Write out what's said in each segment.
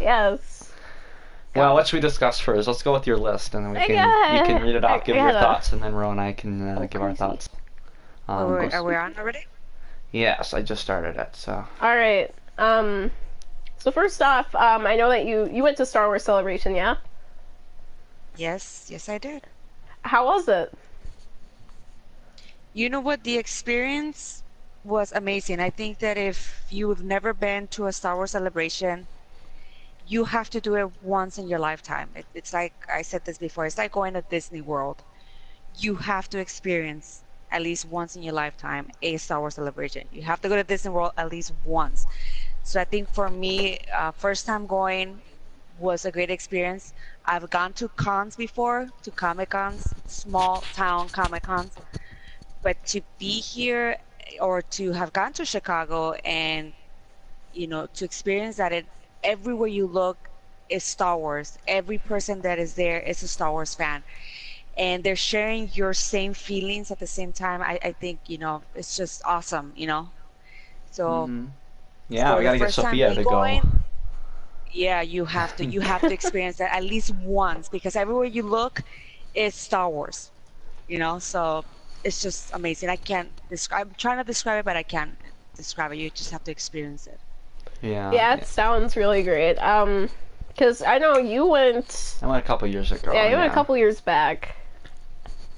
Yes. Well, what should we discuss first? Let's go with your list, and then you can read it off, give your thoughts, and then Ro and I can give our thoughts. Are we on already? Yes, I just started it, so. All right. So first off, I know that you went to Star Wars Celebration, yeah? Yes, I did. How was it? You know what? The experience was amazing. I think that if you've never been to a Star Wars celebration, you have to do it once in your lifetime. It's like, I said this before, it's like going to Disney World. You have to experience at least once in your lifetime a Star Wars celebration. You have to go to Disney World at least once. So I think for me, first time going was a great experience. I've gone to cons before, to Comic Cons, small town Comic Cons, but to be here or to have gone to Chicago and to experience that everywhere you look is Star Wars. Every person that is there is a Star Wars fan, and they're sharing your same feelings at the same time. I think it's just awesome. So Yeah, for we the gotta get first time Sophia me to go. going, yeah, you have to experience that at least once, because everywhere you look is Star Wars. So it's just amazing. I can't describe. I'm trying to describe it, but I can't describe it. You just have to experience it. Yeah. Yeah, it sounds really great. Because I know you went. I went a couple years ago. Yeah, you went a couple years back.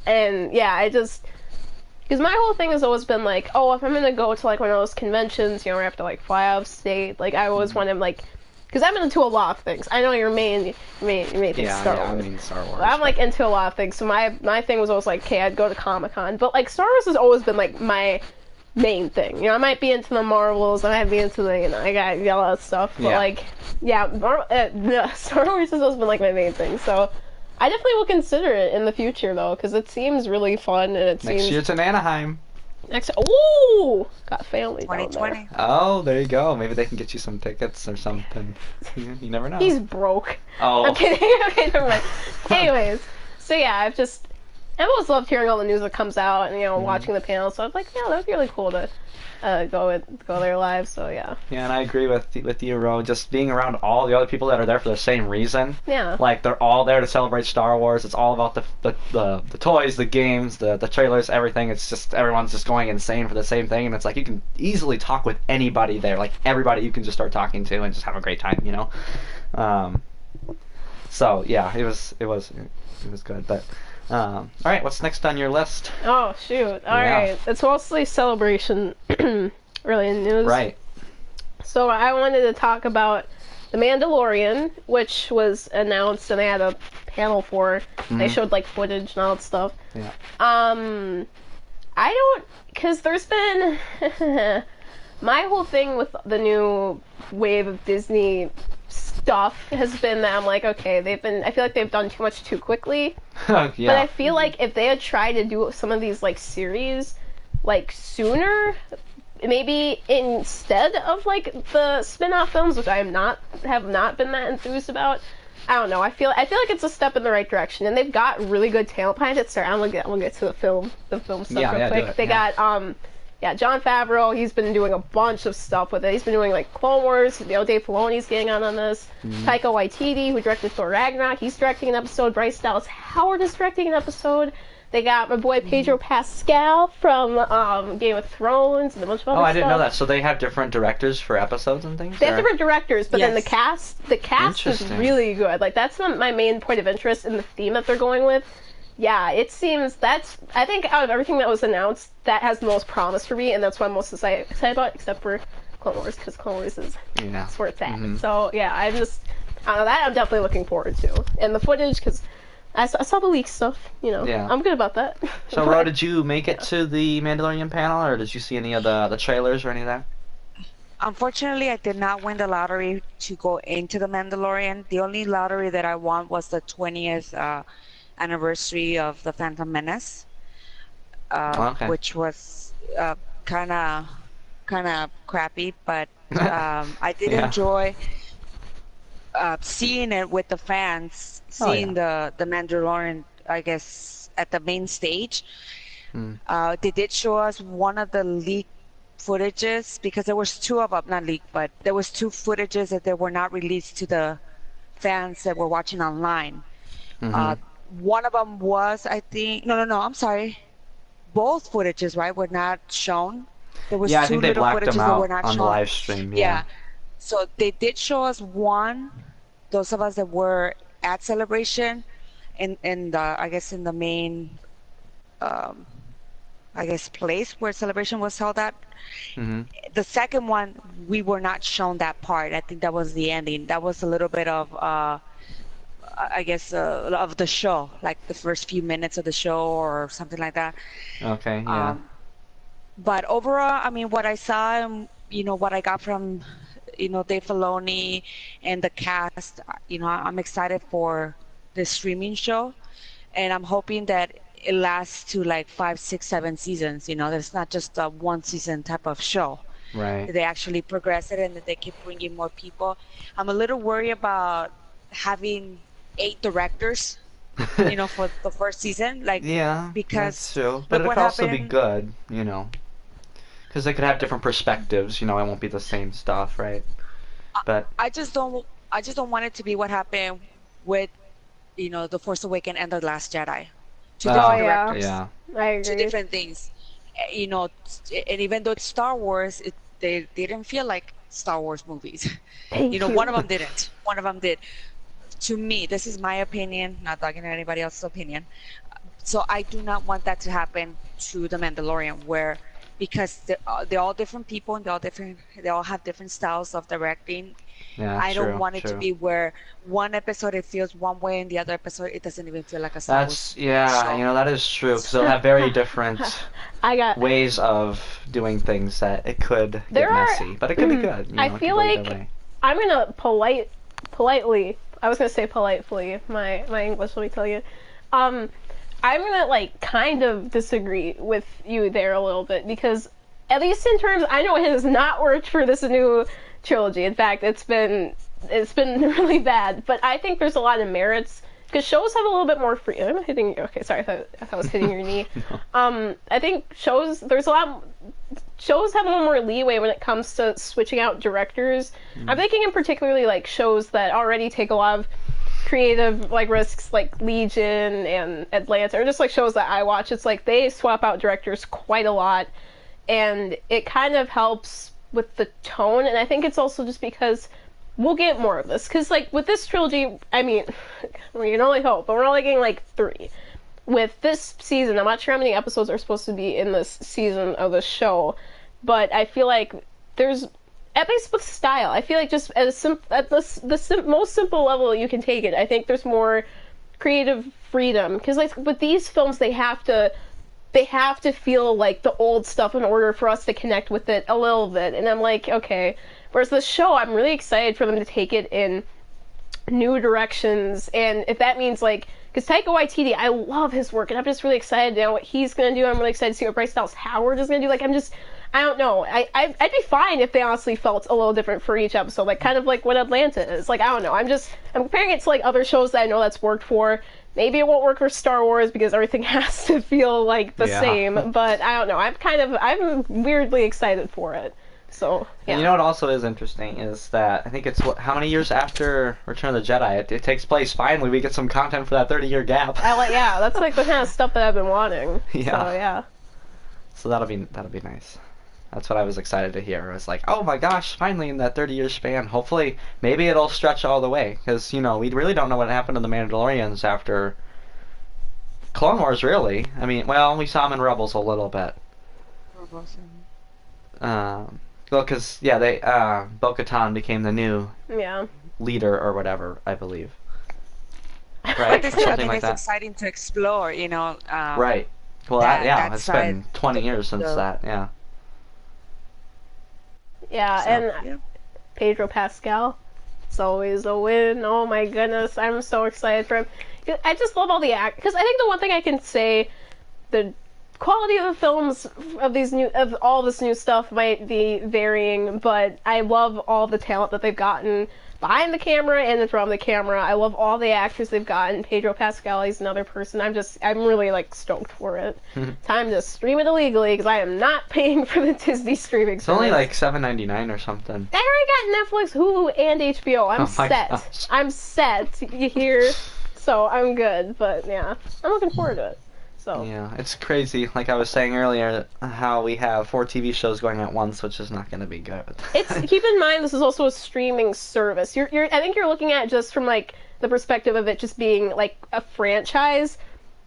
And yeah, because my whole thing has always been like, oh, if I'm gonna go to like one of those conventions, where I have to like fly out of state, like I always want to like, because I'm into a lot of things. I know your main thing Star Wars. I mean Star Wars. I'm like into a lot of things, so my thing was always like, okay, I'd go to Comic-Con, but like Star Wars has always been like my main thing. I might be into the Marvels, I might be into the, I got a lot of stuff, but Star Wars has always been like my main thing, so I definitely will consider it in the future though, because it seems really fun, and it seems... Next year it's in Anaheim. Ooh! Got family 2020. down there. Oh, there you go. Maybe they can get you some tickets or something. You never know. He's broke. Oh. I'm kidding. Okay, never mind. Anyways, so yeah, I've always loved hearing all the news that comes out and watching the panel. So I was like, yeah, that would be really cool to go there live. So yeah. Yeah, and I agree with you, Ro. Just being around all the other people that are there for the same reason. Yeah. Like they're all there to celebrate Star Wars. It's all about the toys, the games, the trailers, everything. It's just everyone's just going insane for the same thing, and it's like you can easily talk with anybody there. Like everybody you can just start talking to and just have a great time. So yeah, it was good, but. All right, what's next on your list? Oh shoot! All right, it's mostly celebration related news. Right. So I wanted to talk about The Mandalorian, which was announced, and they had a panel for. They showed like footage and all that stuff. Yeah. Because there's been my whole thing with the new wave of Disney stuff has been that I'm like, okay, I feel like they've done too much too quickly. Yeah. But I feel like if they had tried to do some of these like series like sooner, maybe instead of like the spin-off films, which I have not been that enthused about. I don't know. I feel like it's a step in the right direction, and they've got really good talent behind it. Sorry, I'm gonna get to the film stuff real quick. They got Jon Favreau. He's been doing a bunch of stuff with it. He's been doing like Clone Wars. Dave Filoni's getting on this. Taika Waititi, who directed Thor Ragnarok, he's directing an episode. Bryce Dallas Howard is directing an episode. They got my boy Pedro Pascal from Game of Thrones and a bunch of other stuff. I didn't know that. So they have different directors for episodes and things? They have different directors, but then the cast is Interesting. really good. Like, that's my main point of interest in the theme that they're going with. Yeah, it seems I think out of everything that was announced, that has the most promise for me, and that's what I'm most excited about, except for Clone Wars, because Clone Wars is where it's at. So, yeah, I don't know, that I'm definitely looking forward to. And the footage, because I saw the leak stuff, Yeah. I'm good about that. So, Ro, did you make it to the Mandalorian panel, or did you see any of the trailers or any of that? Unfortunately, I did not win the lottery to go into the Mandalorian. The only lottery that I won was the 20th anniversary of the Phantom Menace, which was kind of crappy, but I did enjoy seeing it with the fans, seeing the Mandalorian, I guess, at the main stage. They did show us one of the leaked footages because there was two of them, not leaked, but there was two footages that they were not released to the fans that were watching online. Mhm. One of them was, I think, no, I'm sorry. Both footages, right, were not shown. There was Yeah, I two think they little blacked them footages that were out not on the shown. live stream. Yeah. Yeah. So they did show us one, those of us that were at Celebration, in the, I guess in the main, um, I guess place where Celebration was held at. Mhm. The second one, we were not shown that part. I think that was the ending. That was a little bit of, I guess, of the show, like the first few minutes of the show or something like that. Okay. Yeah. Um, but overall, I mean, what I saw, what I got from, Dave Filoni and the cast, I'm excited for the streaming show, and I'm hoping that it lasts to like 5, 6, 7 seasons. That it's not just a one season type of show. Right. That they actually progress it and that they keep bringing more people. I'm a little worried about having 8 directors, for the first season, like Yeah, that's because true. But look it what could also be happened. good, because they could have different perspectives. It won't be the same stuff, right? But I just don't want it to be what happened with The Force Awakens and The Last Jedi. Two Oh different yeah, directors, yeah, I two agree. different things. And even though it's Star Wars, they didn't feel like Star Wars movies. Thank One you. of them didn't. One of them did. To me, this is my opinion, not talking to anybody else's opinion. So I do not want that to happen to The Mandalorian, where because they're all different people and they all have different styles of directing. yeah. I don't True, want it to true. be where one episode it feels one way and the other episode it doesn't even feel like a Star Wars That's yeah. show. That is true because they'll have very different I got. ways of doing things that it could There get are. messy, but it could be good. I It could feel go either like way. I'm gonna politely. I was gonna say politely. My English, let me tell you. I'm gonna like kind of disagree with you there a little bit because at least in terms, I know it has not worked for this new trilogy. In fact, it's been really bad. But I think there's a lot of merits because shows have a little bit more free. I'm hitting you. Okay, sorry. I thought I was hitting your knee. No. I think shows have a little more leeway when it comes to switching out directors. I'm thinking in particularly like shows that already take a lot of creative like risks, like Legion and Atlanta, or just like shows that I watch. It's like they swap out directors quite a lot, and it kind of helps with the tone. And I think it's also just because we'll get more of this. Because like with this trilogy, I mean, we can only hope, but we're only getting like 3. With this season, I'm not sure how many episodes are supposed to be in this season of the show, but I feel like there's, at least with style, I feel like just at the most simple level you can take it, I think there's more creative freedom. Because like with these films, they have to feel like the old stuff in order for us to connect with it a little bit. And I'm like, okay. Whereas the show, I'm really excited for them to take it in new directions, and if that means like, because Taika Waititi, I love his work, and I'm just really excited to know what he's gonna do. I'm really excited to see what Bryce Dallas Howard is gonna do. Like, I don't know. I'd be fine if they honestly felt a little different for each episode, like kind of like what Atlanta is. Like, I don't know. I'm comparing it to like other shows that I know that's worked for. Maybe it won't work for Star Wars because everything has to feel like the Yeah. same. But I don't know. I'm weirdly excited for it. So yeah. And what also is interesting is that I think it's how many years after Return of the Jedi it takes place. Finally, we get some content for that 30-year gap. Yeah, that's like the kind of stuff that I've been wanting. Yeah. So yeah. So that'll be nice. That's what I was excited to hear. I was like, oh my gosh, finally in that 30-year span. Hopefully, maybe it'll stretch all the way because we really don't know what happened to the Mandalorians after Clone Wars. Really, I mean, well, we saw them in Rebels a little bit. Well, because they Bo-Katan became the new Yeah. leader or whatever, I believe. But Right, this or is, I something mean, like it's that. exciting to explore, Right. Well, that it's side, been 20 years since the- that. Yeah. Yeah, So, and yeah. Pedro Pascal. It's always a win. Oh my goodness, I'm so excited for him. I just love all the act, because I think the one thing I can say, the quality of the films of all this new stuff might be varying, but I love all the talent that they've gotten behind the camera and in front of the camera. I love all the actors they've gotten. Pedro Pascal is another person. I'm really like stoked for it. Time to stream it illegally because I am not paying for the Disney streaming It's service. only like $7.99 or something. I already got Netflix, Hulu, and HBO. I'm Oh my set. gosh. I'm set. You hear? So I'm good. But yeah, I'm looking forward to it. So. Yeah, it's crazy. Like I was saying earlier, how we have 4 TV shows going at once, which is not going to be good. Keep in mind this is also a streaming service. I think you're looking at it just from like the perspective of it just being like a franchise.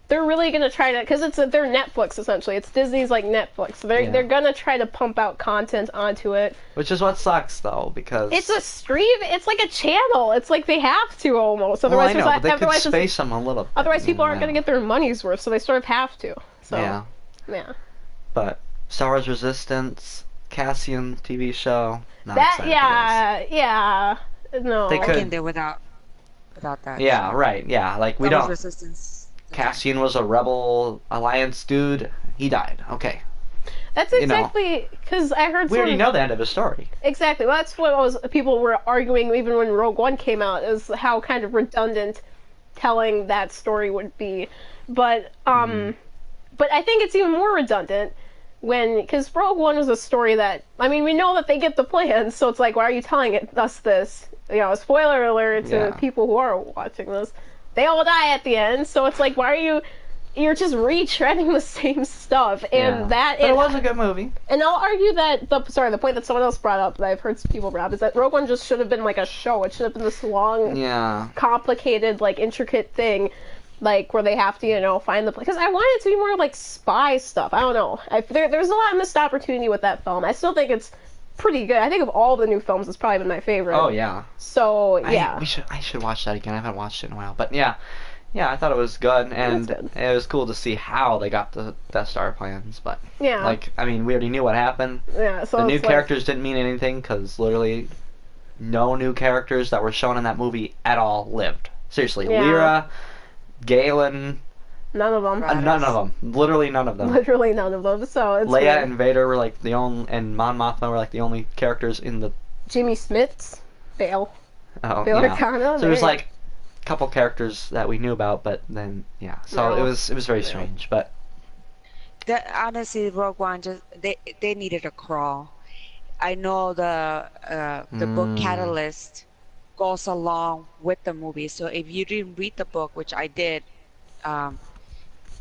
They're really gonna try to, because they're Netflix essentially. It's Disney's like Netflix. So they're gonna try to pump out content onto it. Which is what sucks though, because it's a stream. It's like a channel. It's like they have to almost. well, Otherwise, I know, but they could otherwise, space them a little bit. otherwise people aren't gonna get their money's worth. So they sort of have to. So yeah. But Star Wars Resistance, Cassian TV show. Not That excited yeah. No. They I could- can do without that. Yeah, right. Yeah, like we Star Wars don't. Resistance. Cassian was a Rebel Alliance dude. He died. Okay. That's you know. exactly because I heard. We already know the end of his story. Exactly. Well, that's what people were arguing even when Rogue One came out, is how kind of redundant telling that story would be. But but I think it's even more redundant because Rogue One was a story that, I mean, we know that they get the plans, so it's like, why are you telling us this? You know, spoiler alert to people who are watching this. They all die at the end, so it's like, why are you're just retreading the same stuff, and but it was a good movie. And I'll argue that the point that someone else brought up, that I've heard people bring up, is that Rogue One just should have been like a show. It should have been this long, complicated, like intricate thing, like where they have to, find the because I want it to be more like spy stuff. I don't know. There's a lot of missed opportunity with that film. I still think it's pretty good. I think of all the new films, it's probably been my favorite. Oh yeah. So yeah. I should watch that again. I haven't watched it in a while, but yeah, I thought it was good, and it was cool to see how they got the Death Star plans. But like, I mean, we already knew what happened. Yeah. So the new characters didn't mean anything because literally no new characters that were shown in that movie at all lived. Seriously, Lyra, Galen. None of them. None of them. Literally none of them. Literally none of them. So it's Leia weird. and Vader were like the only, and Mon Mothma were like the only characters in the. Jimmy Smits, Bail. Oh, Bail yeah. Organa, So there's like a couple characters that we knew about, but then so it was very strange, but. Honestly, Rogue One they needed a crawl. I know the book Catalyst goes along with the movie, so if you didn't read the book, which I did.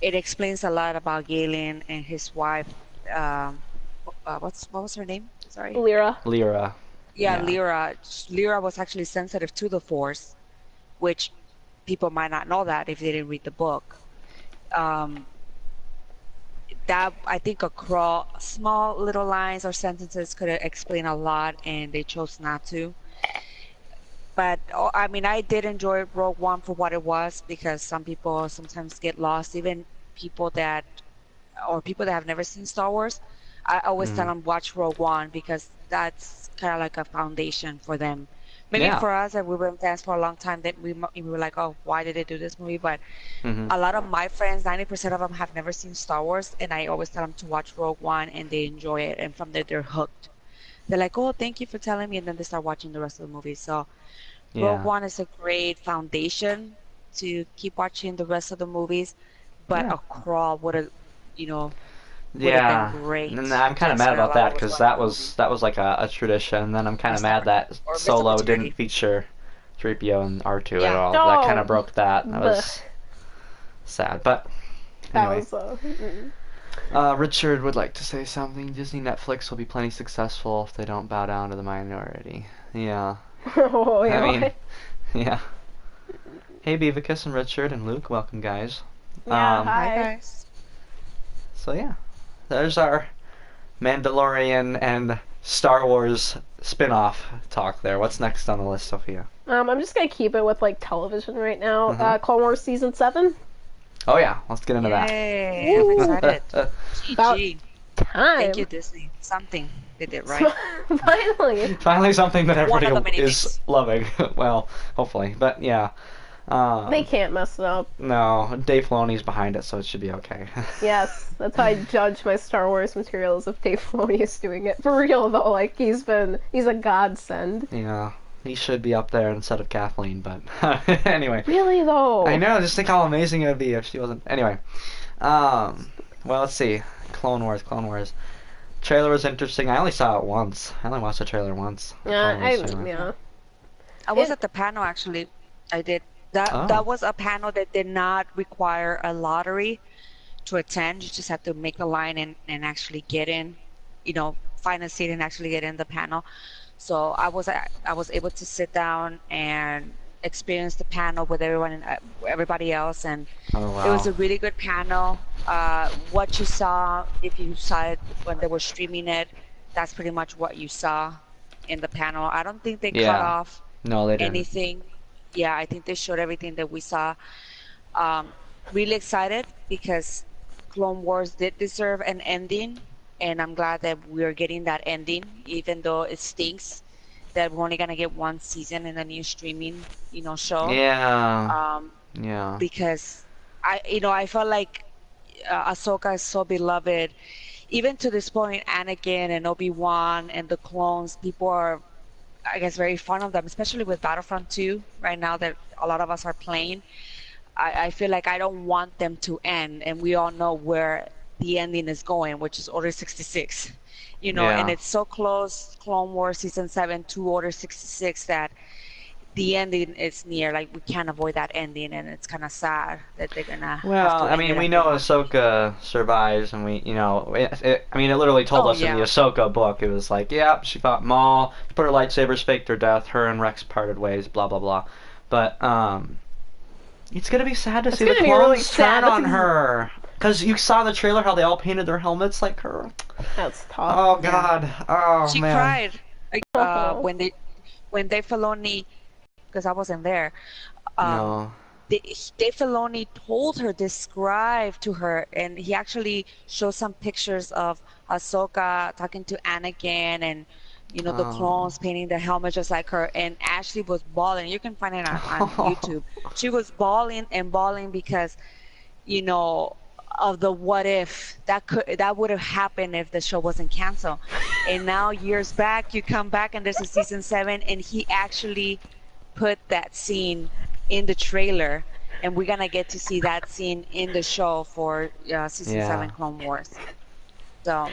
It explains a lot about Galen and his wife. What was her name? Sorry. Lyra. Yeah, Lyra. Lyra was actually sensitive to the Force, which people might not know that if they didn't read the book. That I think small little lines or sentences could explain a lot, and they chose not to. But I mean, I did enjoy Rogue One for what it was, because some people sometimes get lost, even people that have never seen Star Wars. I always tell them watch Rogue One, because that's kind of like a foundation for them. Maybe for us, that we've been fans for a long time, that we were like, oh, why did they do this movie? But a lot of my friends, 90% of them, have never seen Star Wars, and I always tell them to watch Rogue One, and they enjoy it, and from there they're hooked. They're like, oh, thank you for telling me, and then they start watching the rest of the movie. So Rogue One is a great foundation to keep watching the rest of the movies, but a crawl would have, would have been great. And I'm kind of mad about that, because that was like a tradition. And then I'm kind of mad that Solo didn't feature 3PO and R2 at all. That kind of broke that. That was sad, but anyway. Richard would like to say something. Disney Netflix will be plenty successful if they don't bow down to the minority. Yeah. Oh, yeah. I mean, yeah. Hey, Bevicus and Richard and Luke, welcome, guys. Yeah, Hi, guys. So yeah, there's our Mandalorian and Star Wars spin-off talk there. What's next on the list, Sophia? I'm just gonna keep it with like television right now. Clone Wars season 7. Oh yeah, let's get into Yay, I'm excited. About GG. time. Thank you, Disney. Something they did right. Finally. Finally something that One of the everybody many is things. loving. Well, hopefully. But yeah. They can't mess it up. No, Dave Filoni's behind it, so it should be okay. Yes, that's how I judge my Star Wars materials, if Dave Filoni is doing it. For real though, like he's a godsend. Yeah. he should be up there instead of Kathleen, but anyway. Really though. I know, just think how amazing it would be if she wasn't. Anyway. Well, let's see. Clone Wars. Trailer was interesting. I only saw it once. I only watched the trailer once. Yeah. I was at the panel actually. I did. That was a panel that did not require a lottery to attend. You just had to make a line and actually get in, find a seat and actually get in the panel. So I was able to sit down and experience the panel with everybody else, and Oh, wow. it was a really good panel. What you saw, if you saw it when they were streaming it, that's pretty much what you saw in the panel. I don't think they cut off No, they didn't. anything. Yeah, I think they showed everything that we saw. Really excited because Clone Wars did deserve an ending, and I'm glad that we're getting that ending, even though it stinks that we're only gonna get one season in the new streaming, show. Yeah. Yeah. Because I felt like Ahsoka is so beloved. Even to this point, Anakin and Obi-Wan and the clones, people are, I guess, very fond of them, especially with Battlefront 2 right now that a lot of us are playing. I feel like I don't want them to end, and we all know where the ending is going, which is Order 66. And it's so close, Clone Wars Season 7 to Order 66, that the ending is near. Like, we can't avoid that ending, and it's kind of sad that they're gonna. Well, I mean, we know Ahsoka survives, and we, it literally told us in the Ahsoka book. It was like, yeah, she fought Maul, she put her lightsabers, faked her death, her and Rex parted ways, blah blah blah. But it's gonna be sad to see the clones turn on her, because you saw the trailer how they all painted their helmets like her. That's tough. Oh God. Oh she man. cried when Dave Filoni, because I wasn't there. No. Dave Filoni told her, describe to her, and he actually showed some pictures of Ahsoka talking to Anakin, and the clones painting the helmet just like her, and Ashley was bawling. You can find it on YouTube. She was bawling because of the what if that would have happened if the show wasn't canceled. And now years back, you come back and there's a season 7, and he actually put that scene in the trailer, and we're gonna get to see that scene in the show for season 7 Clone Wars. So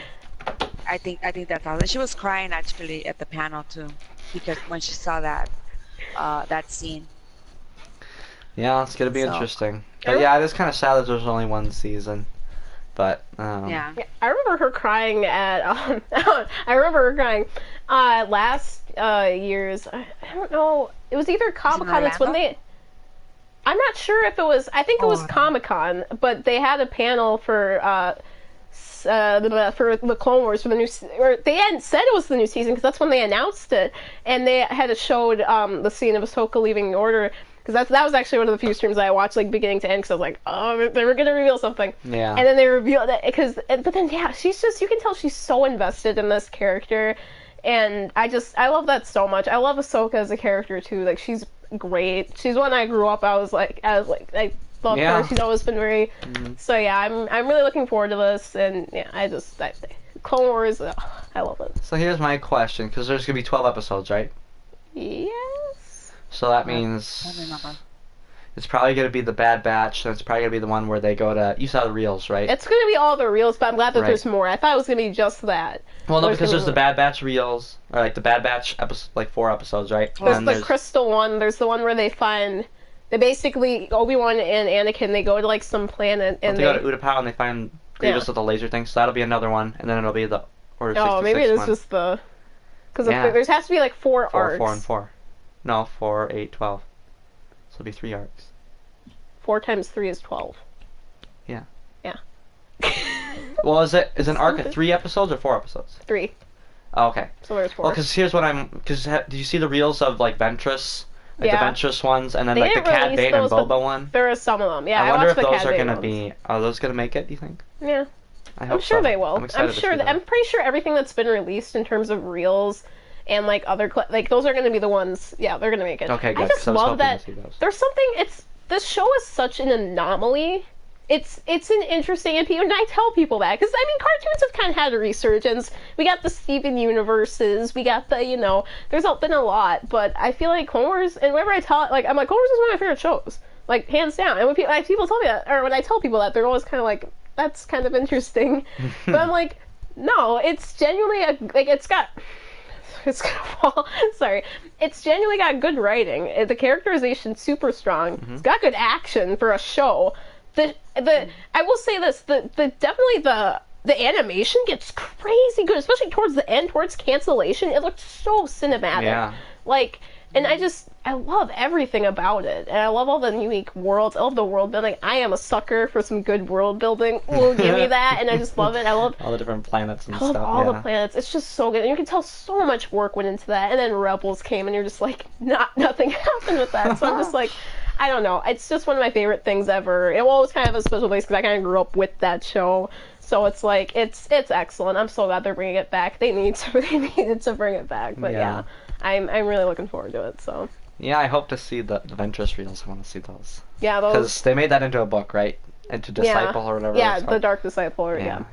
I think that's awesome. She was crying actually at the panel too, because when she saw that scene. Yeah, it's gonna be interesting. But yeah, it is kind of sad that there's only one season. But yeah, I remember her crying at last year's. I don't know. It was either Comic-Con. It's when they. I'm not sure if it was. I think it was Comic-Con, but they had a panel for the Clone Wars for the new. Or they hadn't said it was the new season because that's when they announced it, and they had showed the scene of Ahsoka leaving the Order. Because that was actually one of the few streams I watched, like, beginning to end, because I was like, oh, they were going to reveal something. Yeah. And then they revealed it, but then, yeah, she's just, you can tell she's so invested in this character, and I love that so much. I love Ahsoka as a character, too. Like, she's great. She's one I grew up, I love her. She's always been very, so yeah, I'm really looking forward to this, and yeah, Clone Wars, I love it. So here's my question, because there's going to be 12 episodes, right? Yes. So that means it's probably going to be the Bad Batch, and it's probably going to be the one where they go to... You saw the reels, right? It's going to be all the reels, but I'm glad that there's more. I thought it was going to be just that. Well, no, because there's the Bad Batch reels, or like the Bad Batch, 4 episodes, right? There's the Crystal one. There's the one where they basically, Obi-Wan and Anakin, they go to like some planet, and they go to Utapau and they find Grievous with the laser thing, so that'll be another one, and then it'll be the Order 66 maybe it is just the... Because there has to be like 4 arcs. 4 and 4. No, 4, 8, 12. So it'll be 3 arcs. 4 times 3 is 12. Yeah. Yeah. Well, is an arc of 3 episodes or 4 episodes? 3. Oh, okay. So there's 4. Well, because here's what did you see the reels of like Ventress? Like the Ventress ones, and then like the Cad Bane and Boba one? There are some of them, yeah. I wonder if those are going to be... Are those going to make it, do you think? Yeah. I hope I'm sure they will. I'm excited to see them. I'm pretty sure everything that's been released in terms of reels and like other those are going to be the ones. Yeah, they're going to make it. Okay, good. I just love that. To see those. There's something. This show is such an anomaly it's an interesting and I tell people that because I mean cartoons have kind of had a resurgence. We got the Steven universes, we got the there's been a lot, but I feel like Clone Wars, and whenever I tell it, like I'm like Clone Wars is one of my favorite shows, like hands down. And when people tell me that, or when I tell people that, they're always kind of like, that's kind of interesting, but I'm like, no, it's genuinely it's gonna fall. Sorry. It's genuinely got good writing. The characterization's super strong. It's got good action for a show. I will say this, definitely the animation gets crazy good, especially towards the end, towards cancellation. It looked so cinematic. Yeah. Like, and I love everything about it. And I love all the unique worlds. I love the world building. I am a sucker for some good world building. Give me that, and I just love it. I love all the different planets and I love stuff. all the planets. It's just so good. And you can tell so much work went into that. And then Rebels came, and you're just like, nothing happened with that. So I'm just like, I don't know. It's just one of my favorite things ever. It will always kind of have a special place because I kind of grew up with that show. So it's like, it's excellent. I'm so glad they're bringing it back. They needed to bring it back. But yeah, I'm really looking forward to it. So yeah, I hope to see the Ventress reels. I want to see those. Yeah, those. Because they made that into a book, right? Into Disciple or whatever. Yeah, the Dark Disciple. Or, yeah.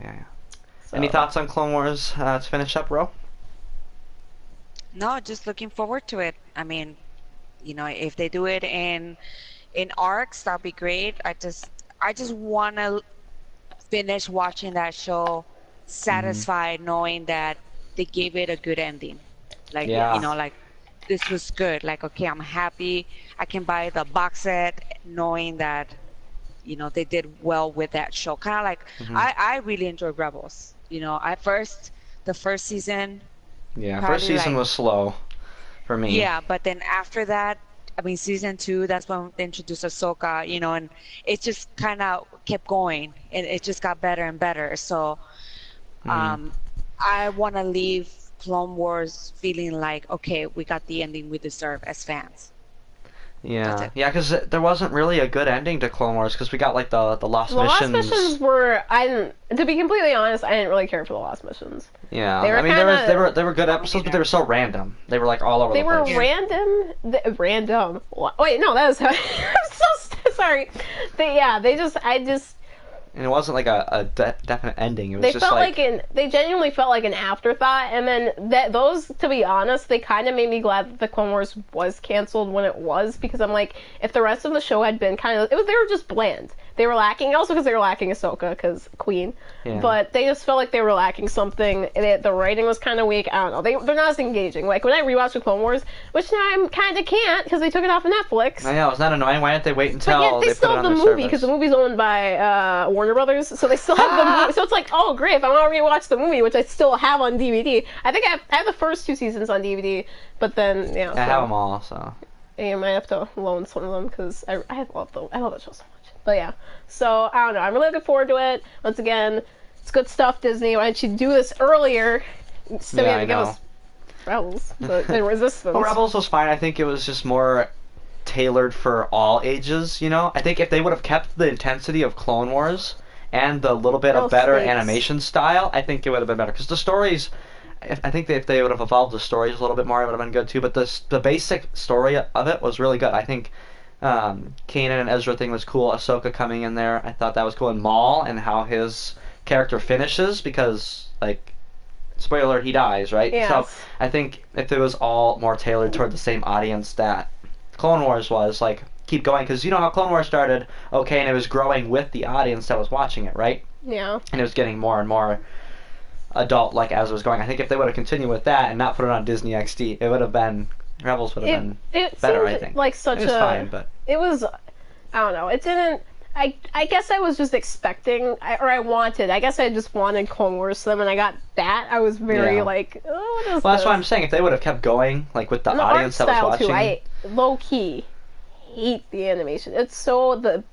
So. Any thoughts on Clone Wars to finish up, Ro? No, just looking forward to it. I mean, if they do it in arcs, that'd be great. I just want to finish watching that show satisfied, knowing that they gave it a good ending. Like, like this was good. Like, okay, I'm happy. I can buy the box set knowing that, they did well with that show. Kind of like, I really enjoyed Rebels. The first season. Yeah, first season was slow for me. Yeah, but then after that, I mean, season 2, that's when they introduced Ahsoka, and it just kind of kept going, and it just got better and better. So, I want to leave Clone Wars feeling like, okay, we got the ending we deserve as fans. Yeah, because there wasn't really a good ending to Clone Wars because we got like the Lost Missions. The Lost Missions were, to be completely honest, I didn't really care for the Lost Missions. Yeah, they were good episodes, but they were so random. They were like all over the place. They were random. Random. Wait, no, that was how. I'm so sorry. And it wasn't like a definite ending. It was they genuinely felt like an afterthought. And then those, to be honest, they kind of made me glad that the Clone Wars was canceled when it was, because I'm like, if the rest of the show had been they were just bland. They were lacking, also because they were lacking Ahsoka, because Queen. Yeah. But they just felt like they were lacking something. The writing was kind of weak. I don't know. They're not as engaging. Like, when I rewatched the Clone Wars, which now I kind of can't, because they took it off of Netflix. I know, it's not annoying. Why didn't they wait until they still have the movie, because the movie's owned by Warner Brothers, so they still have the movie. So it's like, oh, great, if I want to rewatch the movie, which I still have on DVD. I think I have the first 2 seasons on DVD, but then, I have them all, so. I might have to loan some of them, because I love that show so much. But yeah, so I don't know. I'm really looking forward to it. Once again, it's good stuff, Disney. Why didn't you do this earlier? Still, I know. Give us Rebels, the Resistance. Well, Rebels was fine. I think it was just more tailored for all ages. I think if they would have kept the intensity of Clone Wars and the little bit of better animation style, I think it would have been better. Because the stories, I think if they would have evolved the stories a little bit more, it would have been good too. But the basic story of it was really good. I think. Kanan and Ezra thing was cool. Ahsoka coming in there, I thought that was cool. And Maul and how his character finishes, because, like, spoiler alert, he dies, right? Yes. So I think if it was all more tailored toward the same audience that Clone Wars was, like, keep going, because you know how Clone Wars started, okay, and it was growing with the audience that was watching it, right? Yeah. And it was getting more and more adult-like as it was going. I think if they would have continued with that and not put it on Disney XD, it would have been... Rebels would have been better, I think. Like such it was fine, but it was. I don't know. It didn't. I guess I was just expecting, I guess I just wanted Clone Wars. So then when I got that, I was very like, oh, what is this? Well, that's what I'm saying. If they would have kept going, like with the audience that was watching, too, I low key hate the animation. It's so the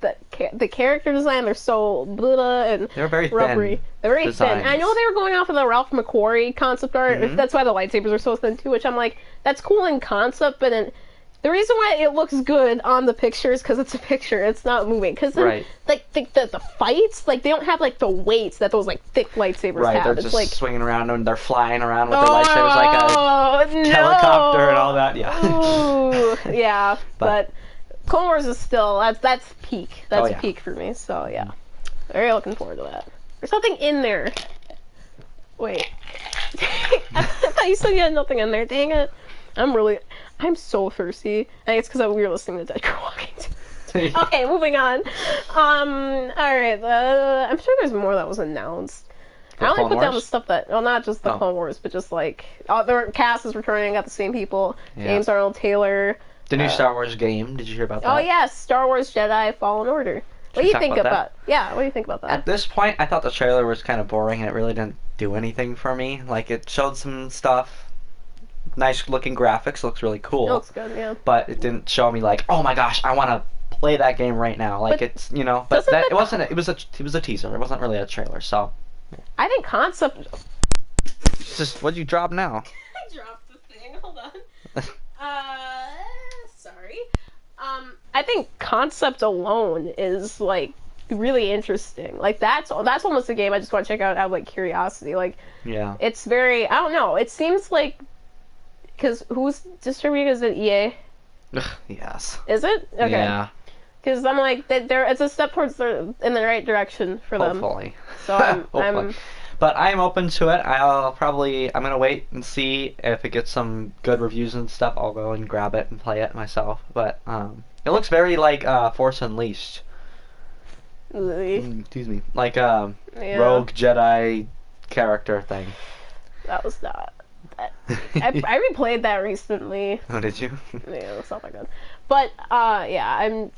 character design. They're so blah and they're very rubbery. Thin they're very designs. thin. I know they were going off of the Ralph McQuarrie concept art. That's why the lightsabers are so thin too. Which I'm like, that's cool in concept, but in the reason why it looks good on the pictures, because it's a picture, it's not moving. Because like the fights, like they don't have like the weights that those like thick lightsabers have. They're it's just like swinging around and they're flying around with their lightsabers like a helicopter and all that. Yeah. Ooh, yeah, but Clone Wars is still that's peak. That's peak for me. So yeah. Very looking forward to that. There's nothing in there. Wait. I thought you said you had nothing in there. Dang it. I'm so thirsty. I think it's because we were listening to Dead Girl Walking. Okay, moving on. Alright, I'm sure there's more that was announced. I only put down the stuff that, well, not just the Clone Wars, but just like, their cast is returning, got the same people. Yeah. James Arnold Taylor. The new Star Wars game, did you hear about that? Oh, yes, Star Wars Jedi Fallen Order. What do you think about that? Yeah, what do you think about that? At this point, I thought the trailer was kind of boring and it really didn't do anything for me. Like, it showed some stuff. Nice looking graphics, looks really cool. It looks good, yeah. But it didn't show me like, oh my gosh, I want to play that game right now. Like, but it's, you know, but that it wasn't. It was a teaser. It wasn't really a trailer. So. I think concept. Just what'd you drop now? I dropped the thing. Hold on. Sorry. I think concept alone is like really interesting. Like that's almost a game I just want to check out of like curiosity. Like, yeah, it's very. I don't know. It seems like because who's distributing? Is it EA? Yes. Is it? Okay. Yeah. Because I'm like, it's a step towards in the right direction for them. Hopefully. So I'm But I'm open to it. I'm gonna wait and see if it gets some good reviews and stuff. I'll go and grab it and play it myself. But it looks very like Force Unleashed. Excuse me. Like yeah. rogue Jedi character thing. That was not. I replayed that recently. Oh, did you? Yeah, it's not that good. But yeah,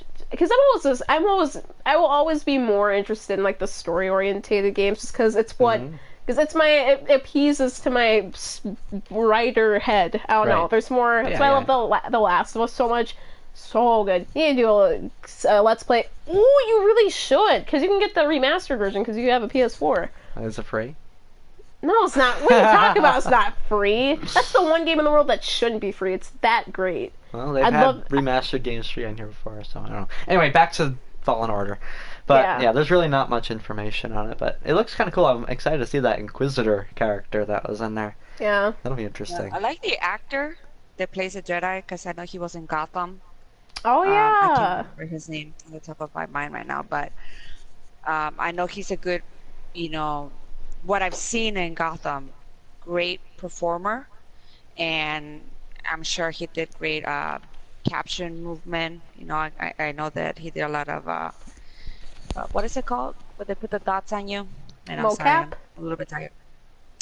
I will always be more interested in like the story orientated games, just because it's what, because it appeases to my writer head. I don't know. There's more. That's why I love the Last of Us so much. So good. You need to do a let's play. Ooh, you really should, because you can get the remastered version because you have a PS4. Is it free? No, it's not. What are you talking about? It's not free. That's the one game in the world that shouldn't be free. It's that great. Well, they've had remastered games free on here before, so I don't know. Anyway, back to Fallen Order. But yeah, there's really not much information on it, but it looks kind of cool. I'm excited to see that Inquisitor character that was in there. Yeah. That'll be interesting. Yeah, I like the actor that plays a Jedi because I know he was in Gotham. Oh, yeah. I can't remember his name on the top of my mind right now, but I know he's a good, what I've seen in Gotham, great performer, and I'm sure he did great caption movement. I know that he did a lot of what is it called? Where they put the dots on you? Mocap? I'm a little bit tired.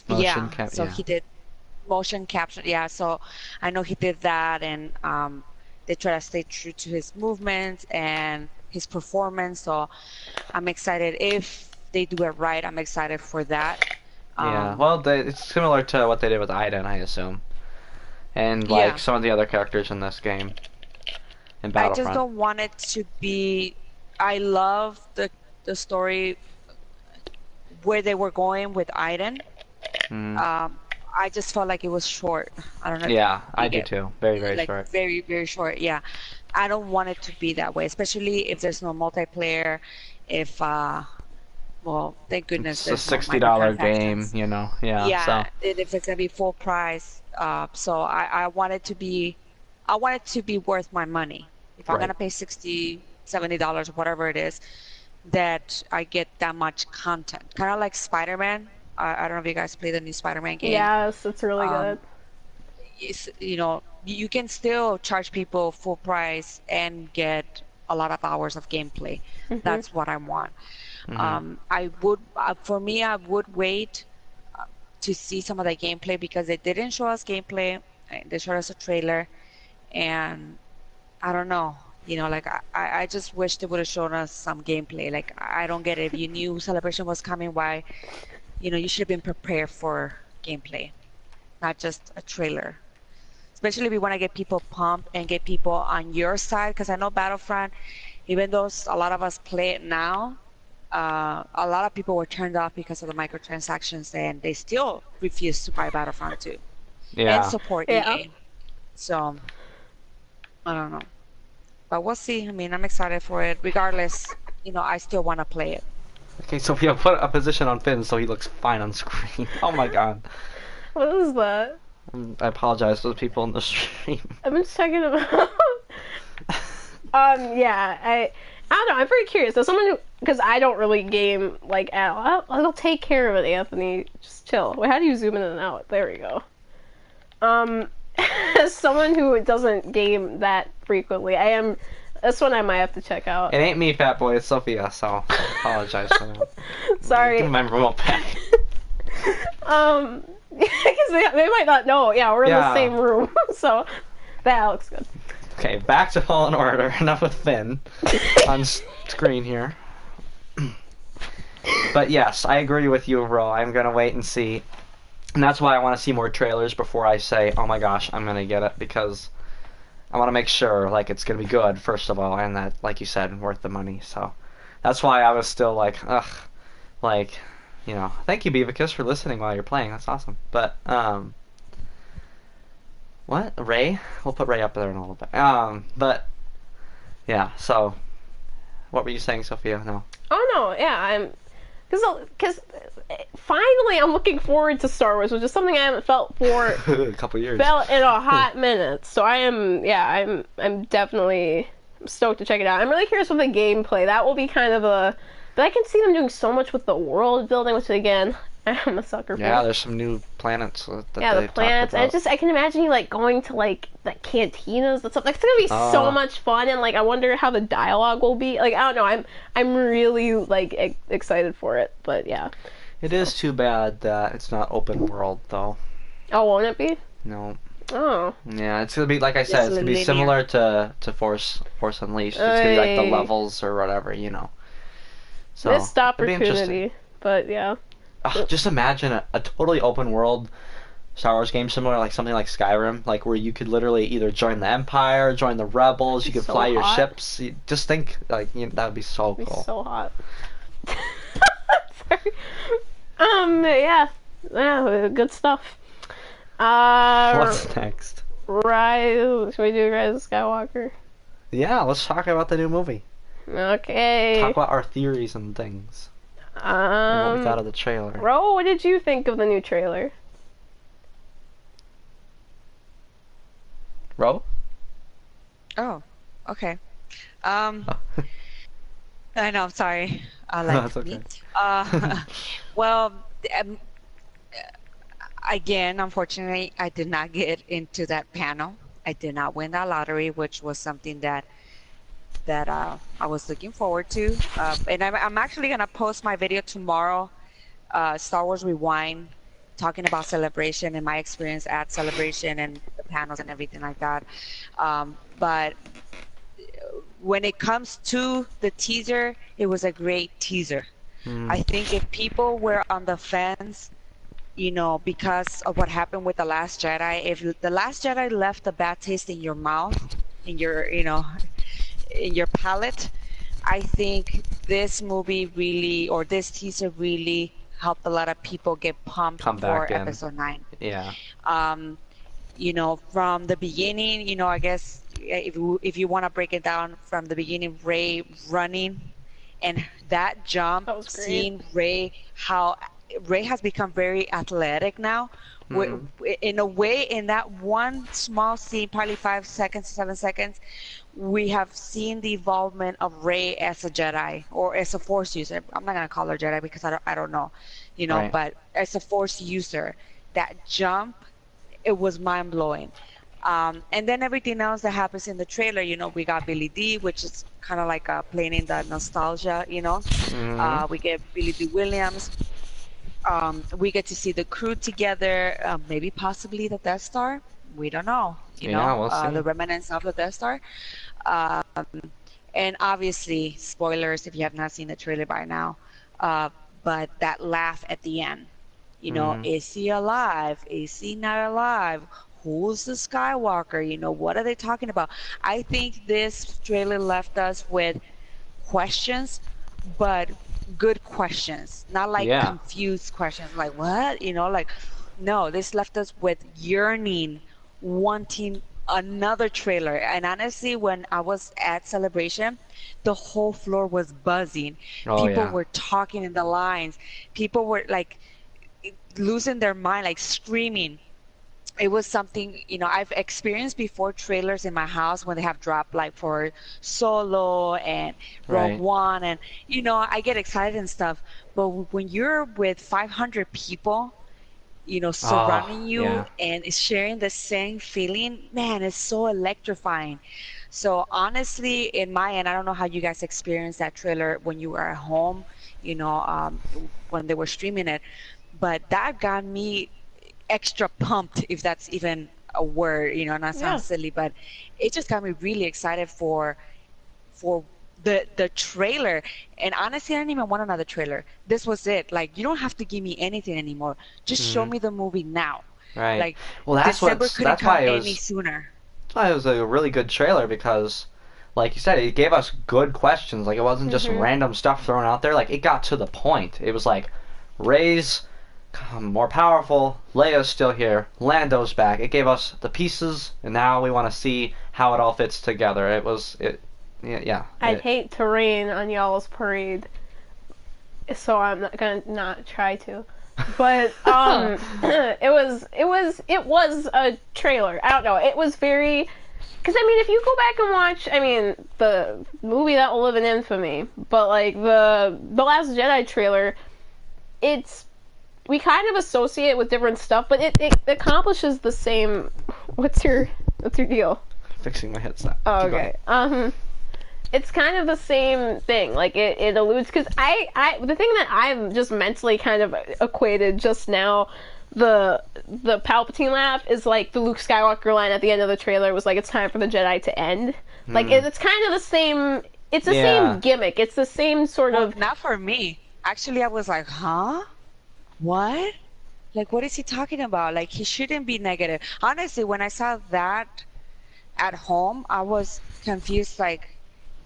Motion he did motion capture. Yeah, so I know he did that, and they try to stay true to his movements and his performance. So I'm excited if they do it right. I'm excited for that. Yeah, well, it's similar to what they did with Iden, I assume, and like some of the other characters in this game. In Battlefront. I just don't want it to be. I love the story where they were going with Iden. I just felt like it was short. I don't know. Yeah, I do too. Very, very short. Very, very short. Yeah, I don't want it to be that way, especially if there's no multiplayer. If well, thank goodness it's there's a $60 game, Yeah. Yeah, so. if it's gonna be full price, so I want it to be, worth my money. If I'm gonna pay $60, $70 or whatever it is, that I get that much content. Kind of like Spider-Man. I don't know if you guys play the new Spider-Man game. Yes, it's really good. You can still charge people full price and get a lot of hours of gameplay. That's what I want. I would wait to see some of the gameplay because they didn't show us gameplay. They showed us a trailer, and I don't know. I just wish they would have shown us some gameplay. Like, I don't get it. If you knew Celebration was coming, why? You should have been prepared for gameplay, not just a trailer. Especially if you want to get people pumped and get people on your side, because I know Battlefront, even though a lot of us play it now, a lot of people were turned off because of the microtransactions, and they still refuse to buy Battlefront 2 and support EA. So, I don't know. But we'll see. I mean, I'm excited for it. Regardless, I still want to play it. Okay, Sophia, put a position on Finn so he looks fine on screen. Oh my god. What is that? I apologize to the people in the stream. I'm just checking about. Yeah, I don't know. I'm very curious. As someone who, because I don't really game like at all. I'll take care of it, Anthony. Just chill. Wait, how do you zoom in and out? There we go. As someone who doesn't game that frequently, I am. This one I might have to check out. It ain't me, fat boy. It's Sophia. So I apologize for that. Sorry. Give my remote back. Because they might not know. Yeah, we're in the same room, so that looks good. Okay, back to Fallen Order. Enough with Finn on screen here. But yes, I agree with you, Ro. I'm gonna wait and see, and that's why I want to see more trailers before I say, "Oh my gosh, I'm gonna get it," because I want to make sure like it's gonna be good first of all, and that, like you said, worth the money. So that's why I was still like, ugh, like, you know, thank you, Beavis, for listening while you're playing. That's awesome. But what? Ray? We'll put Ray up there in a little bit. But yeah. So, what were you saying, Sophia? No. Oh no, yeah, I'm because finally I'm looking forward to Star Wars, which is something I haven't felt for a couple years. felt in a hot minute. So I am, yeah, I'm definitely stoked to check it out. I'm really curious with the gameplay. That will be kind of a, but I can see them doing so much with the world building, which again, I'm a sucker for. Yeah, there's some new planets. That the planets. And I can imagine you like going to like the cantinas and stuff. Like, it's gonna be so much fun, and like I wonder how the dialogue will be. Like, I don't know. I'm really like excited for it. But yeah. It is too bad that it's not open world though. Oh, won't it be? No. Oh. Yeah, it's gonna be like I said. It's gonna be similar to Force Unleashed. It's gonna be like the levels or whatever, you know. So missed opportunity, but yeah. Just imagine a totally open world Star Wars game similar like something like Skyrim, like where you could literally either join the Empire, join the Rebels, you could fly your ships. Just think like that would be so cool. Be so hot. Sorry. Yeah, good stuff. What's next? Rise. Should we do Rise of Skywalker? Yeah, let's talk about the new movie. Okay. Talk about our theories and things. What we thought of the trailer. Ro, what did you think of the new trailer? Ro? Oh, okay. I know, I'm sorry. I like that's okay. meat. Well, again, unfortunately, I did not get into that panel. I did not win that lottery, which was something that I was looking forward to. And I'm actually going to post my video tomorrow, Star Wars Rewind, talking about Celebration and my experience at Celebration and the panels and everything like that. But when it comes to the teaser, it was a great teaser. I think if people were on the fence, you know, because of what happened with The Last Jedi, if The Last Jedi left a bad taste in your mouth, in your, you know, in your palate, I think this movie really, or this teaser really helped a lot of people get pumped for Episode 9. Yeah. You know, from the beginning, you know, I guess if you want to break it down from the beginning, Rey running and that jump, seeing Rey, how Rey has become very athletic now. In a way, in that one small scene, probably 5 seconds, 7 seconds, we have seen the involvement of Rey as a Jedi or as a Force user. I'm not gonna call her Jedi because I don't know, you know, right. But as a Force user, that jump, it was mind blowing. And then everything else that happens in the trailer, you know, we got Billy D, which is kind of like playing in the nostalgia, you know. We get Billy D. Williams. We get to see the crew together, maybe possibly the Death Star. We don't know, you know, we'll see. The remnants of the Death Star. And obviously, spoilers if you have not seen the trailer by now, but that laugh at the end, you know, is he alive? Is he not alive? Who's the Skywalker? You know, what are they talking about? I think this trailer left us with questions, but good questions, not like confused questions like what, you know, like no, this left us with yearning, wanting another trailer. And honestly, when I was at Celebration, the whole floor was buzzing. People were talking in the lines, people were like losing their mind, like screaming it was something, I've experienced before trailers in my house when they have dropped like for Solo and Rogue Right. One, and I get excited and stuff. But when you're with 500 people, Oh, surrounding you yeah. and sharing the same feeling, man, it's so electrifying. So honestly, in my end, I don't know how you guys experienced that trailer when you were at home, you know, um, when they were streaming it, but that got me extra pumped, if that's even a word, not sound Yeah. silly, but it just got me really excited for the trailer. And honestly, I didn't even want another trailer. This was it. Like, you don't have to give me anything anymore. Just show Hmm. me the movie now. Right. Like, Well, December couldn't that's come why it any was sooner. that's why it was a really good trailer because, like you said, it gave us good questions. Like it wasn't just Mhm. random stuff thrown out there. Like it got to the point. It was like, Rey's more powerful. Leia's still here. Lando's back. It gave us the pieces, and now we want to see how it all fits together. It was it. Yeah. Yeah. I'd hate to rain on y'all's parade, so I'm not gonna not try to. But it was a trailer. I don't know. It was very, because I mean, if you go back and watch, I mean, the movie that will live in infamy, but like the Last Jedi trailer, it's, we kind of associate it with different stuff, but it accomplishes the same. What's your deal? Fixing my headset. Oh, Keep going. okay. It's kind of the same thing. Like it alludes, because the thing that I've just mentally kind of equated just now, the Palpatine laugh is like the Luke Skywalker line at the end of the trailer was like, it's time for the Jedi to end. Like it's kind of the same. It's the Yeah. same gimmick. It's the same sort Well, of. not for me. Actually, I was like, huh? What? Like, what is he talking about? Like, he shouldn't be negative. Honestly, when I saw that at home, I was confused. Like,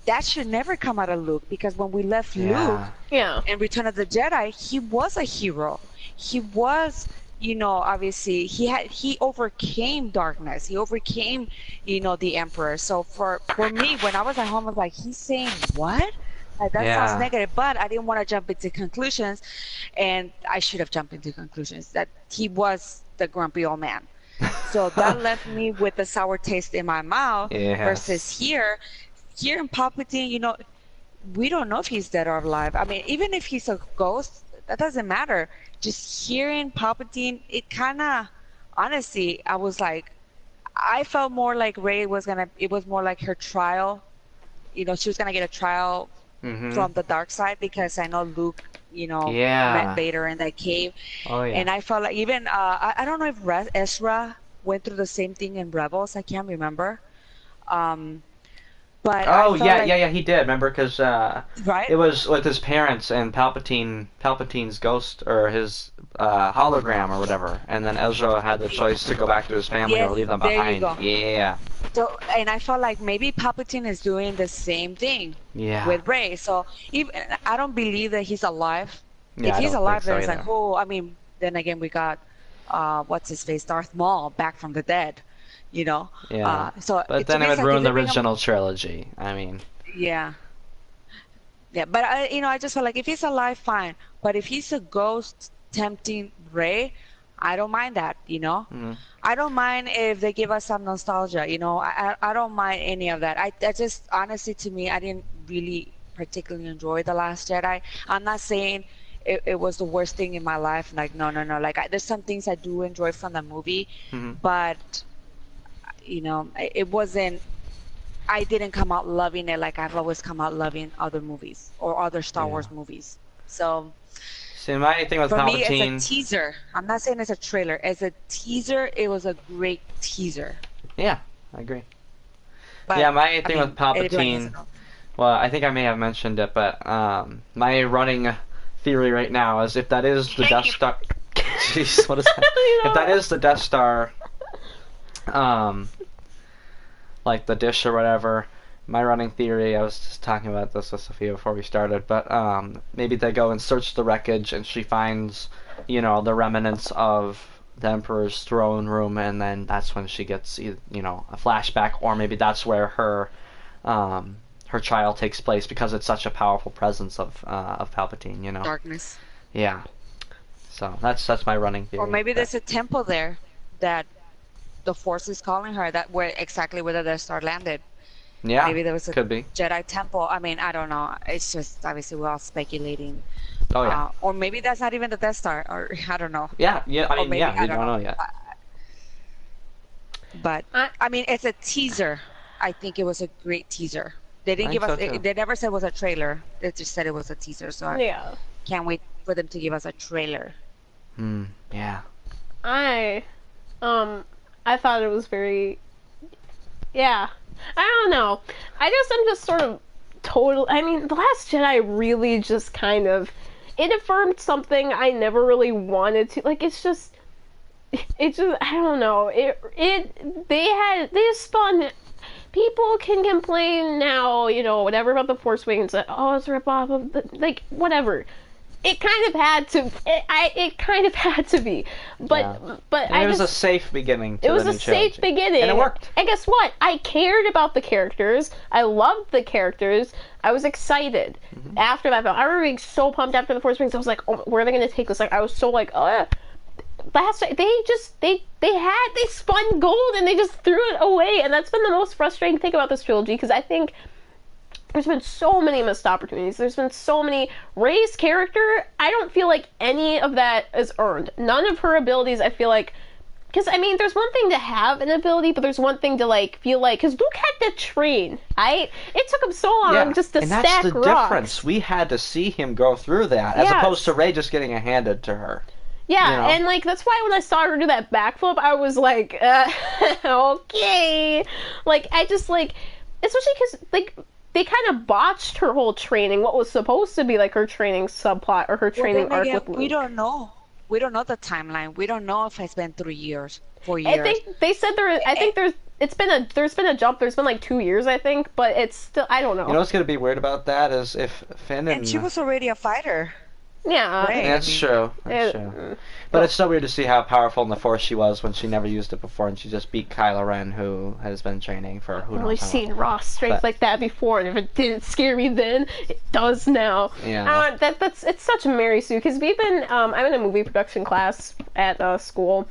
that should never come out of Luke, because when we left Yeah. Luke Yeah. in Return of the Jedi, he was a hero. He was, obviously he overcame darkness. He overcame, the Emperor. So for me, when I was at home, I was like, he's saying what? Like, that sounds Yeah. negative, but I didn't want to jump into conclusions, and I should have jumped into conclusions that he was the grumpy old man. So that left me with a sour taste in my mouth versus Yes. here in Palpatine, we don't know if he's dead or alive. I mean, even if he's a ghost, that doesn't matter. Just hearing Palpatine, it kind of, honestly, I was like, I felt more like it was more like her trial. She was gonna get a trial Mhm. from the dark side, because I know Luke, met Yeah. Vader in that cave. Oh yeah. And I felt like even, I don't know if Ezra went through the same thing in Rebels. I can't remember. Um, but I Oh felt yeah, like, yeah, yeah. He did. Remember, because right? it was with his parents and Palpatine's ghost or his hologram or whatever, and then Ezra had the choice to go back to his family or Yes, leave them there you behind. go. Yeah, So, and I felt like maybe Palpatine is doing the same thing yeah, with Rey. So even I don't believe that he's alive. yeah. If I he's don't think alive, then so it's like, either. oh, I mean, then again, we got, what's his face, Darth Maul back from the dead, you know. Yeah, So but to then me, it it's would like if ruin the they bring him, original trilogy. I mean, yeah, yeah. But I just felt like if he's alive, fine. But if he's a ghost tempting Rey, I don't mind that, mm, I don't mind if they give us some nostalgia, I don't mind any of that. I just, honestly, to me, I didn't really particularly enjoy The Last Jedi. I'm not saying it was the worst thing in my life. Like, no, no, no. Like, there's some things I do enjoy from the movie, mhm. but, it wasn't, I didn't come out loving it like I've always come out loving other movies or other Star Yeah. Wars movies. So See, my thing with for me, it's a Palpatine. teaser. I'm not saying it's a trailer. As a teaser, it was a great teaser. Yeah, I agree. But Yeah, my I thing with mean, everybody has Palpatine. it. Well, I think I may have mentioned it, but my running theory right now is if that is the Death Star. Jeez, what is that? If that is the Death Star, um, like the dish or whatever, my running theory. I was just talking about this with Sophia before we started, but maybe they go and search the wreckage and she finds, the remnants of the Emperor's throne room, and then that's when she gets, a flashback, or maybe that's where her trial takes place because it's such a powerful presence of Palpatine. Darkness. Yeah. So that's my running theory. Or maybe there's a temple there that the Force is calling her. That where exactly where the Death Star landed. Yeah, Maybe there was a could be. Jedi temple. I mean, I don't know. It's just obviously we're all speculating. Oh yeah. Or maybe that's not even the Death Star, or I don't know. Yeah, I Or mean, maybe, yeah, I we don't don't know. know yet. But I mean, it's a teaser. I think it was a great teaser. They didn't I give us. think so, too. They never said it was a trailer. They just said it was a teaser. So I Yeah. can't wait for them to give us a trailer. Yeah. I thought it was very, yeah. I don't know. I'm just sort of total. I mean, The Last Jedi really just kind of, it affirmed something I never really wanted to. Like, it's just, I don't know. They spun. People can complain now, whatever about the Force Awakens. Oh, it's a ripoff of like whatever. It kind of had to. It kind of had to be, but And it was a safe beginning. To it was the a new safe trilogy. beginning, and it worked. And guess what? I cared about the characters. I loved the characters. I was excited after that film. I remember being so pumped after the Force Awakens. I was like, oh, where are they going to take this? Like, I was so like, they spun gold and they just threw it away, and that's been the most frustrating thing about this trilogy, because I think there's been so many missed opportunities. There's been so many. Rey's character, I don't feel like any of that is earned. None of her abilities, I feel like, because I mean, there's one thing to have an ability, but there's one thing to like feel like, because Luke had to train. It took him so long just to stack that's the rocks. difference. We had to see him go through that, as opposed to Rey just getting it handed to her. Yeah, and like that's why when I saw her do that backflip, I was like, okay. Like, I just like, especially because like they kind of botched her whole training, what was supposed to be like her training subplot or her training arc with Luke. We don't know. We don't know the timeline. We don't know if it's been 3 years, 4 years. I think they said there's been a jump. There's been like 2 years, I think, but it's still, I don't know. You know what's gonna be weird about that is if Finn and she was already a fighter. Yeah, Right. That's true. That's true. But it's so weird to see how powerful in the Force she was when she never used it before, and she just beat Kylo Ren, who has been training for who knows I've how seen long. raw strength like that before, and if it didn't scare me then, it does now. Yeah. It's such a Mary Sue, because we've been I'm in a movie production class at school,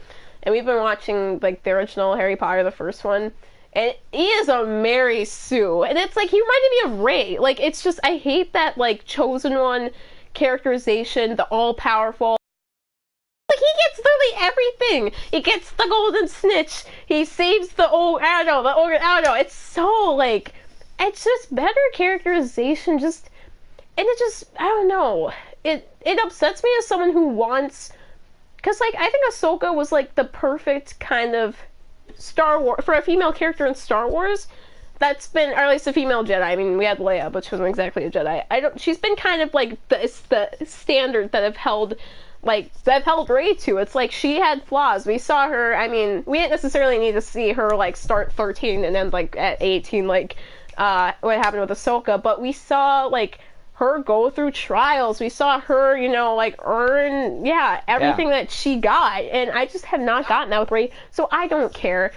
and we've been watching like the original Harry Potter, the first one. And he is a Mary Sue, and it's like he reminded me of Rey. Like, it's just, I hate that like chosen one characterization, the all-powerful. Like, he gets literally everything. He gets the golden snitch. He saves the I don't know. It's so like, it's just better characterization. Just, and it just, I don't know. It upsets me as someone who wants, because like I think Ahsoka was like the perfect kind of Star Wars for a female character in Star Wars. That's been, or at least a female Jedi. I mean, we had Leia, but she wasn't exactly a Jedi. She's been kind of like the standard that I've held Rey to. It's like she had flaws. We saw her. I mean, we didn't necessarily need to see her like start 13 and end like at 18, like what happened with Ahsoka. But we saw like her go through trials. We saw her, like earn everything that she got, and I just have not gotten that with Rey. So I don't care.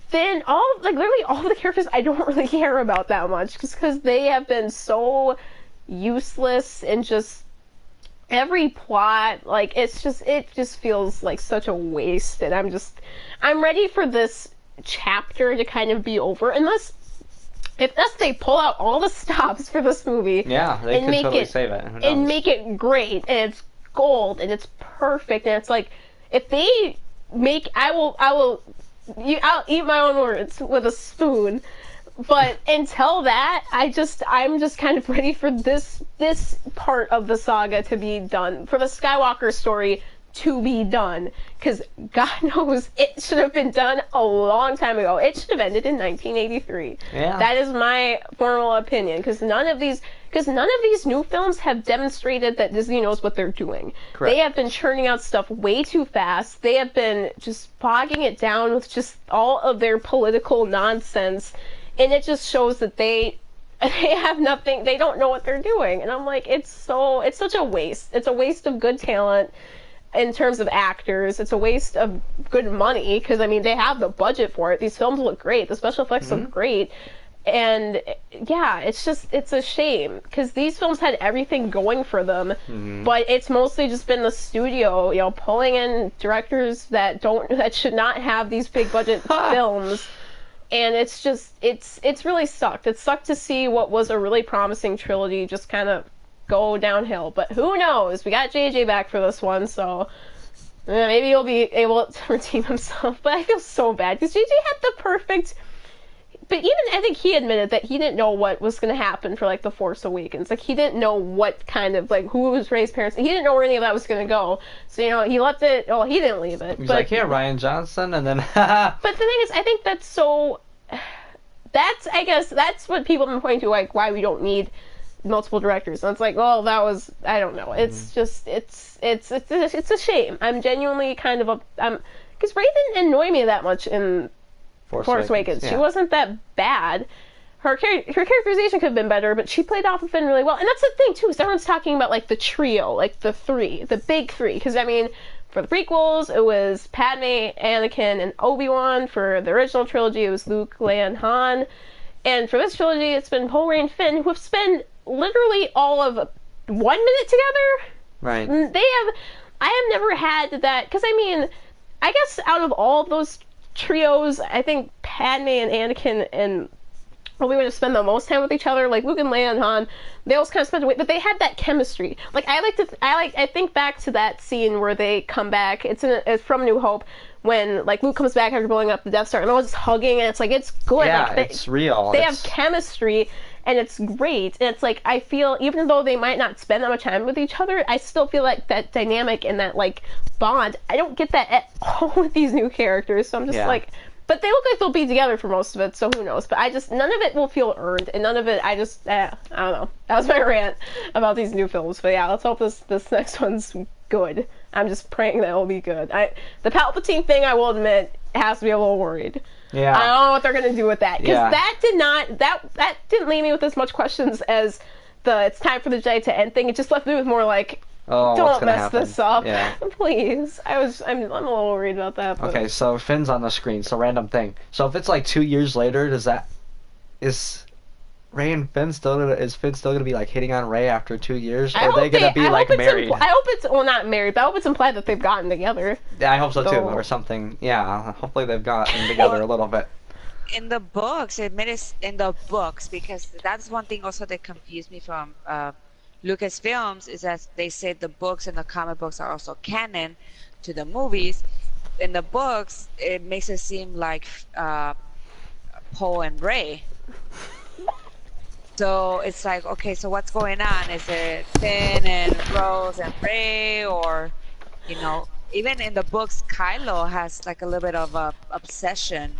Finn, literally all of the characters I don't really care about that much, just because they have been so useless, and just every plot, like, it just feels like such a waste, and I'm ready for this chapter to kind of be over, unless they pull out all the stops for this movie. Yeah, they could totally save it. Who knows? And make it great, and it's gold, and it's perfect, and it's like, if they make, I'll eat my own words with a spoon. But until that, I'm just kind of ready for this part of the saga to be done, for the Skywalker story to be done, because God knows it should have been done a long time ago. It should have ended in 1983. Yeah. That is my formal opinion, because none of these new films have demonstrated that Disney knows what they're doing. Correct. They have been churning out stuff way too fast. They have been just bogging it down with just all of their political nonsense, and it just shows that they have nothing. They don't know what they're doing, and I'm like, it's such a waste. It's a waste of good talent in terms of actors. It's a waste of good money, because I mean, they have the budget for it. These films look great. The special effects look great. And yeah, it's a shame because these films had everything going for them, but it's mostly just been the studio, pulling in directors that should not have these big budget films. And it's really sucked. It sucked to see what was a really promising trilogy just kind of go downhill. But who knows? We got JJ back for this one, so maybe he'll be able to redeem himself. But I feel so bad because JJ had the perfect. But even I think he admitted that he didn't know what was going to happen for like The Force Awakens. Like he didn't know what kind of like who was Rey's parents. He didn't know where any of that was going to go. So he left it. Well, he didn't leave it. He's but, like, here, Ryan Johnson, and then. But the thing is, I think that's so. I guess that's what people have been pointing to, like why we don't need multiple directors. And it's like, well, that was I don't know. It's just it's a shame. I'm genuinely kind of because Rey didn't annoy me that much in Force Awakens. Yeah. She wasn't that bad. Her characterization could have been better, but she played off of Finn really well. And that's the thing too, is everyone's talking about like the trio, like the big three. Because I mean, for the prequels, it was Padme, Anakin, and Obi-Wan. For the original trilogy, it was Luke, Leia, and Han. And for this trilogy, it's been Poe, Rey, and Finn, who have spent literally all of 1 minute together. Right. I have never had that, because I mean, I guess out of all of those trios, I think Padme and Anakin and Obi-Wan have spent the most time with each other. Like Luke and Leia and Han, they always kind of spent away, but they had that chemistry. Like I think back to that scene where they come back. It's from New Hope when like Luke comes back after blowing up the Death Star, and they're all just hugging, and it's like it's good. Yeah, like, it's real. They have chemistry. And it's great. And it's like, I feel, even though they might not spend that much time with each other, I still feel like that dynamic and that, like, bond, I don't get that at all with these new characters. So I'm just like, but they look like they'll be together for most of it, so who knows. But none of it will feel earned. And none of it, I don't know. That was my rant about these new films. But yeah, let's hope this next one's good. I'm just praying that it'll be good. The Palpatine thing, I will admit, has to be a little worried. Yeah. I don't know what they're gonna do with that, because that didn't leave me with as much questions as the it's time for the Jedi to end thing. It just left me with more like, don't mess this up, please. I'm a little worried about that. But. Okay, so Finn's on the screen. So random thing. So if it's like 2 years later, is Rey and Finn is Finn still gonna be like hitting on Rey after 2 years? Or are they gonna be like married? I hope it's not married, but I hope it's implied that they've gotten together. Yeah, I hope so too, or something. Yeah, hopefully they've gotten together a little bit. In the books, because that's one thing also that confused me from Lucasfilms, is that they said the books and the comic books are also canon to the movies. In the books, it makes it seem like Poe and Rey. So it's like, okay, so what's going on? Is it Finn and Rose and Rey, or, even in the books, Kylo has like a little bit of a obsession,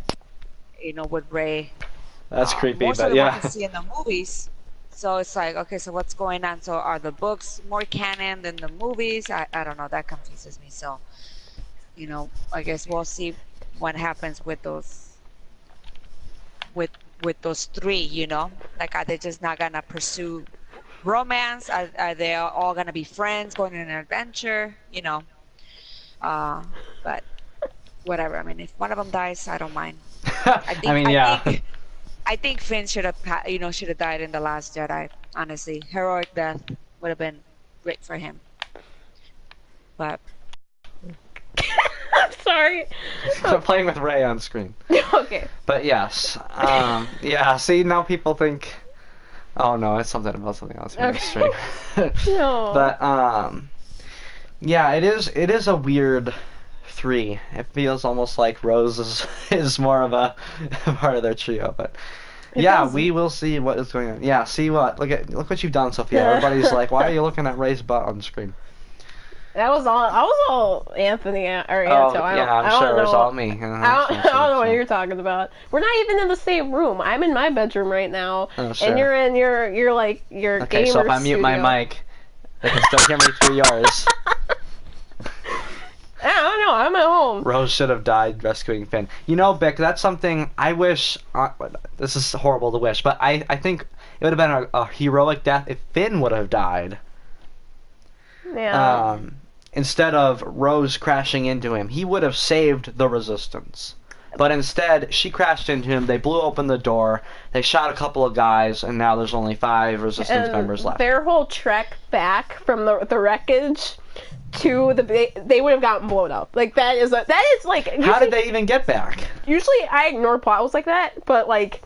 with Rey. That's creepy, more so but than yeah. what you see in the movies. So it's like, okay, so what's going on? So are the books more canon than the movies? I don't know. That confuses me. So, I guess we'll see what happens with those. With those three, like, are they just not gonna pursue romance? Are they all gonna be friends going on an adventure? But whatever. I mean, if one of them dies, I don't mind. I think Finn should have died in The Last Jedi. Honestly, heroic death would have been great for him. But I'm sorry. I'm playing with Rey on screen. Okay. But yes, see, now people think, oh no, it's something about something else. Okay. No. But yeah, it is a weird 3. It feels almost like Rose is more of a part of their trio, but we will see what is going on. Yeah, see what? Look what you've done, Sophia. Everybody's like, why are you looking at Rey's butt on screen? I was all Anthony or Anto. I'm sure it was all me. I don't know what you're talking about. We're not even in the same room. I'm in my bedroom right now, and you're in your gamer Okay, so if I mute my mic, they can still hear me through yours. I don't know. I'm at home. Rose should have died rescuing Finn. Bick, that's something I wish. This is horrible to wish, but I think it would have been a heroic death if Finn would have died. Yeah. Instead of Rose crashing into him, he would have saved the Resistance. But instead, she crashed into him. They blew open the door. They shot a couple of guys, and now there's only 5 Resistance members left. Their whole trek back from the wreckage to they would have gotten blown up. Like that is like. Usually, how did they even get back? Usually, I ignore plot holes like that, but like.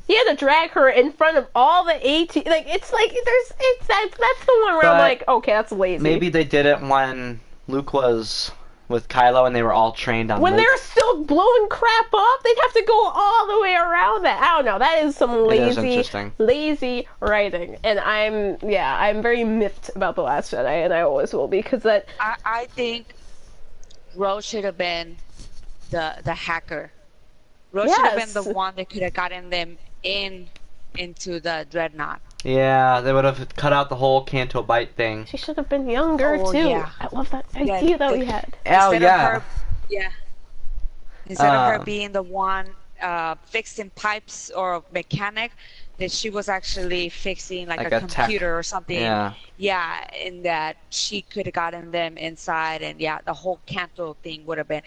He had to drag her in front of all the AT. Like it's like that's the one where I'm like, okay, that's lazy. Maybe they did it when Luke was with Kylo and they were all trained on. When Luke. they're still blowing crap up, they'd have to go all the way around that. I don't know. That is some lazy writing, and I'm very miffed about The Last Jedi, and I always will be because that. I think Rose should have been the hacker. Rose should have been the one that could have gotten them into the dreadnought. Yeah, they would have cut out the whole Canto Bite thing. She should have been younger too. Yeah. I love that idea that we had. Instead of her being the one fixing pipes or mechanic, that she was actually fixing like a computer or something. Yeah, and that she could have gotten them inside, and the whole Canto thing would have been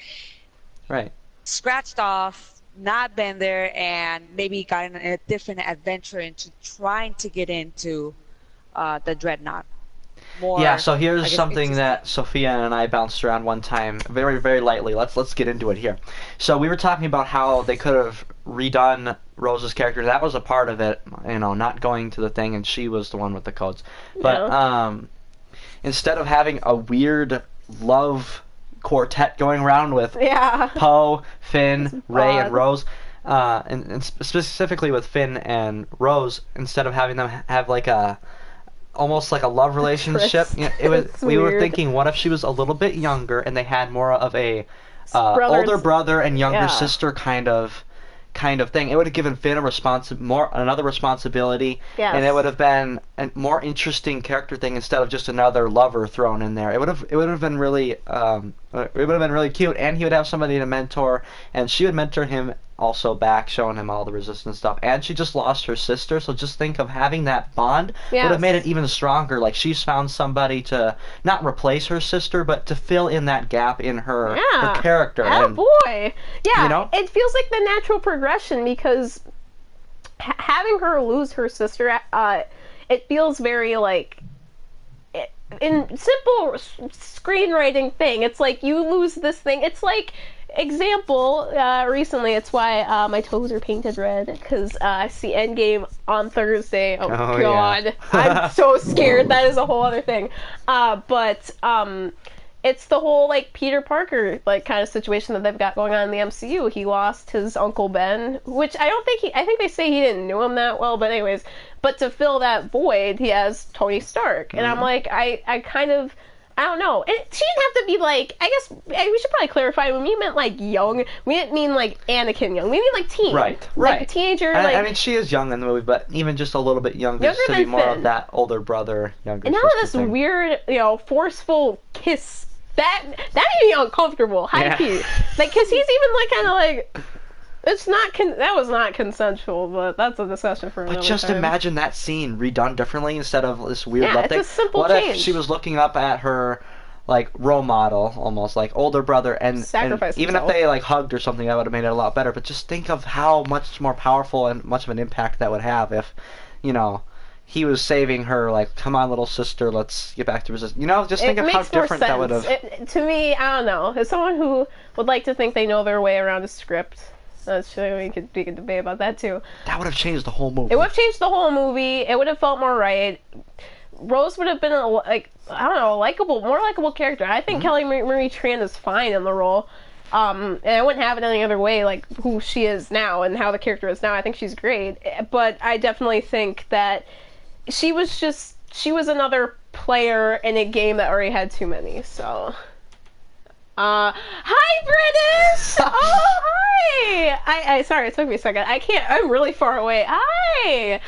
scratched off. Not been there, and maybe gotten a different adventure into trying to get into the dreadnought. So here's something that Sophia and I bounced around one time, very, very lightly. Let's get into it here. So we were talking about how they could have redone Rose's character. That was a part of it, not going to the thing, and she was the one with the codes. But instead of having a weird love quartet going around with Poe, Finn, Rey, and Rose, and specifically with Finn and Rose, instead of having them have like almost like a love relationship, we were thinking, what if she was a little bit younger and they had more of a older brother and younger sister kind of thing? It would have given Finn another responsibility, and it would have been a more interesting character thing instead of just another lover thrown in there. It would have been really cute, and he would have somebody to mentor, and she would mentor him also back, showing him all the Resistance stuff. And she just lost her sister, so just think of having that bond would have made it even stronger. Like she's found somebody to not replace her sister, but to fill in that gap in her character. It feels like the natural progression because having her lose her sister, it feels very like in simple screenwriting thing. It's like you lose this thing. It's like example, recently, it's why my toes are painted red, because I see Endgame on Thursday. Oh God. Yeah. I'm so scared. That is a whole other thing. But it's the whole, like, Peter Parker, like, kind of situation that they've got going on in the MCU. He lost his Uncle Ben, which I think they say he didn't know him that well, but anyways. But to fill that void, he has Tony Stark. And I'm like, I don't know. She didn't have to be like, I guess we should probably clarify, when we meant like young, we didn't mean like Anakin young. We mean like teen. Right. Like a teenager. I mean, she is young in the movie, but even just a little bit younger just to be more of that older brother, younger sister. And now this weird, forceful kiss. That made me uncomfortable. High key. Like, because he's even like kind of like... It's not. That was not consensual, but that's a discussion for another time. But just imagine that scene redone differently instead of this weird love thing. It's a simple change. What if she was looking up at her, like, role model, almost like older brother, and even if they like hugged or something, that would have made it a lot better. But just think of how much more powerful and much of an impact that would have if, he was saving her. Like, come on, little sister, let's get back to resistance. Just think of how different that would have. To me, I don't know. As someone who would like to think they know their way around a script. That's true. We could debate about that too. That would have changed the whole movie. It would have changed the whole movie. It would have felt more right. Rose would have been a more likable character. I think Kelly Marie Tran is fine in the role. And I wouldn't have it any other way, like who she is now and how the character is now. I think she's great. But I definitely think that she was another player in a game that already had too many. So. Hi, British! Oh, hi! I sorry, it took me a second. I'm really far away. Hi!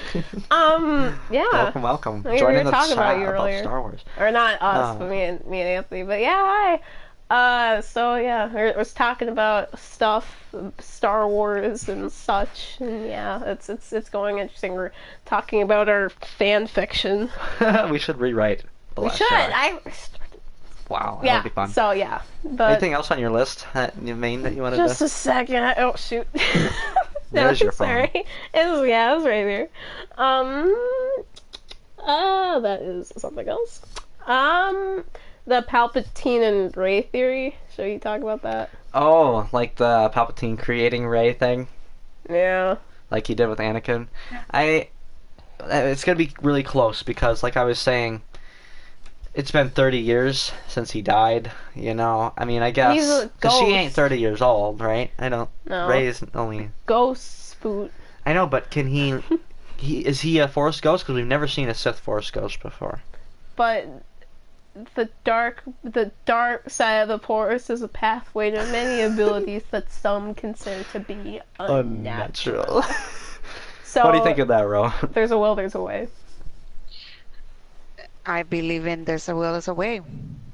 Yeah. Welcome. We were talking about you earlier. Star Wars. Or not us, but me and Anthony. But yeah, hi! So yeah, I was talking about stuff, Star Wars and such, and yeah, it's going interesting. We're talking about our fan fiction. We should rewrite The Last Jedi. Wow, that Yeah. would be fun. So yeah. But Anything else on your list that you wanted just to? a second. Oh shoot. There's your phone. Sorry. It's right there. That is something else. The Palpatine and Rey theory. Should we talk about that? Oh, like the Palpatine creating Rey thing, Yeah. like he did with Anakin. It's gonna be really close because, like I was saying, it's been 30 years since he died. You know, I mean, I guess He's a because she ghost. ain't 30 years old, right? I don't. No. Rey is only. Ghost spoot. I know, but can he? Is he a Force ghost? Because we've never seen a Sith Force ghost before. But the dark side of the Force is a pathway to many abilities that some consider to be unnatural. So What do you think of that, Ro? there's a will, there's a way. I believe in there's a will, there's a way.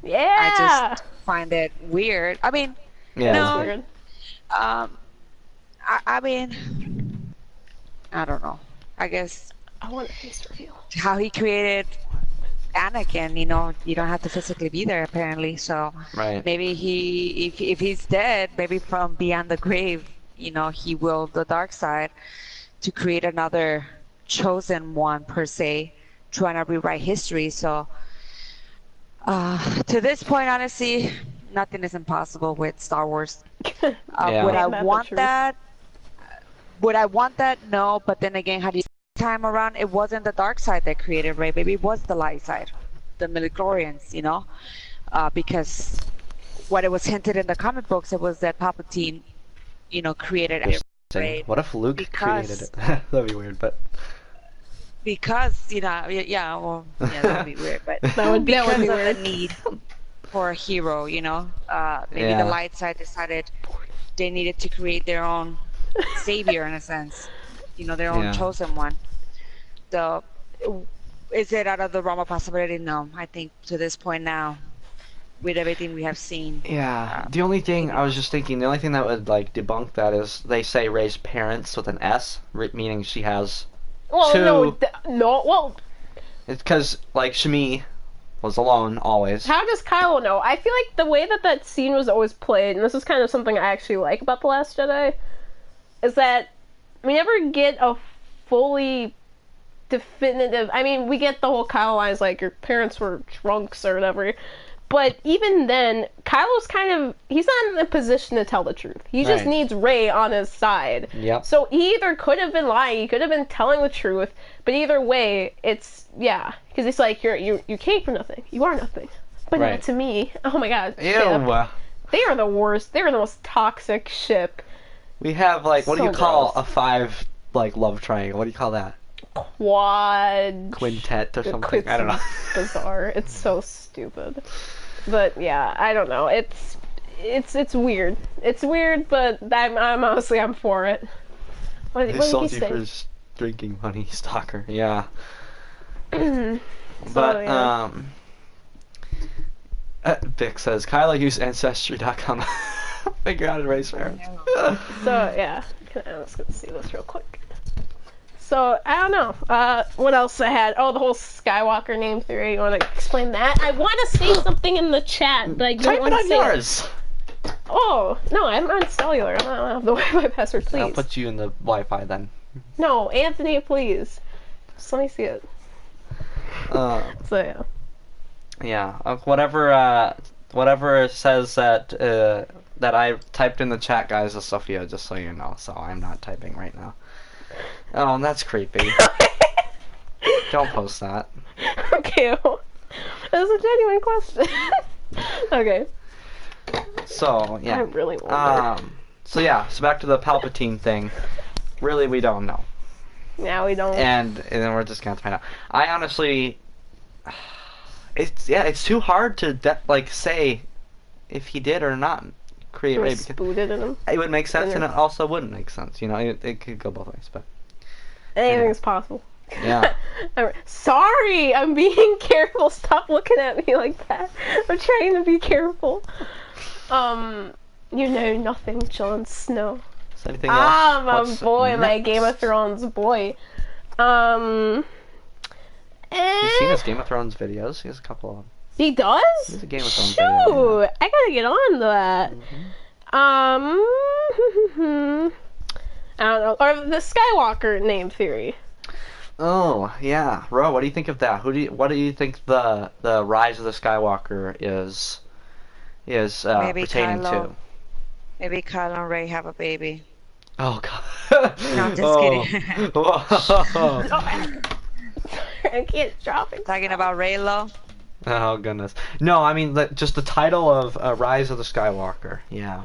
Yeah. I just find it weird. I mean, Yeah. no, It's weird. I mean, I don't know. I guess I want a face reveal. how he created Anakin, you know, you don't have to physically be there apparently. So Right. maybe if he's dead, maybe from beyond the grave, you know, he willed the dark side to create another chosen one per se, trying to rewrite history. So to this point, honestly, nothing is impossible with Star Wars. Yeah. Would I Ain't that the want truth? that? Would I want that? No. But then again, how do you time around? It wasn't the dark side that created Rey. Maybe it was the light side, the midichlorians, you know, because what it was hinted in the comic books, it was that Palpatine, you know, created Rey What if Luke because- created it? That'd be weird, but because, you know, yeah, well, yeah, that would be weird, but That would be because of weird. the need for a hero, you know, maybe Yeah. the light side decided they needed to create their own savior in a sense, you know, their own Yeah. chosen one. So, is it out of the realm of possibility? No, I think to this point now, with everything we have seen, yeah. The only thing I was just thinking, the only thing that would like debunk that is they say Rey's parents with an S, meaning she has. Well, no, Two. no. Well, It's because like Shmi was alone always. how does Kylo know? I feel like the way that scene was always played, and this is kind of something I actually like about The Last Jedi, is that we never get a fully definitive. I mean, we get the whole Kylo lines like your parents were drunks or whatever, but even then, Kylo's he's not in a position to tell the truth. He just Right. needs Rey on his side. Yep. So he either could have been lying, he could have been telling the truth, but either way, it's because it's like you came from nothing, you are nothing, but Right. not to me. Oh my god, Ew. Ship. They are the worst. They are the most toxic ship. We have like what do you So call gross. a 5 like love triangle? What do you call that? Quad. Quintet or something? I don't know. Bizarre. It's so stupid. But yeah, I don't know. It's weird. It's weird, but I'm honestly I'm for it. What They did he sold you say? for drinking money, stalker. Yeah. So, But yeah. Vic says Kylo used Ancestry.com to figure out his race parents. So yeah, I'm just gonna see this real quick. So I don't know. What else I had? Oh, the whole Skywalker name theory. You want to explain that? I want to say something in the chat, but I don't Type want it to on say yours. it. Oh no, I'm on cellular. I don't have the Wi-Fi password. Please. I'll put you in the Wi-Fi then. No, Anthony, please. Just let me see it. Uh, So yeah. yeah. Whatever says that that I typed in the chat, guys, is Sophia. Just so you know. So I'm not typing right now. Oh, that's creepy. Don't post that. Okay. That was a genuine question. Okay. So I yeah. really wonder. So yeah. So back to the Palpatine thing. Really, we don't know. Now we don't. And then we're just gonna have to find out. I honestly, it's too hard to say if he did or not create Rey, because Spooted in him. it would make sense and it also wouldn't make sense. You know, it could go both ways. But Anything's possible. yeah, Sorry, I'm being careful. Stop looking at me like that. I'm trying to be careful. You know nothing, Jon Snow. is there anything Ah, else? my What's boy, my next? Game of Thrones boy. You've seen his Game of Thrones videos. He has a couple of them. He does? There's a Game of Thrones Shoot! video, I gotta get on to that. I don't know. Or the Skywalker name theory. Oh yeah, Ro, what do you think of that? What do you think the rise of the Skywalker is Maybe pertaining Kylo. to? Maybe Kylo and Rey have a baby. Oh god. No, I'm just Oh. kidding. Whoa. I can't drop it. Talking about Reylo. Oh goodness. No, I mean just the title of Rise of the Skywalker. Yeah.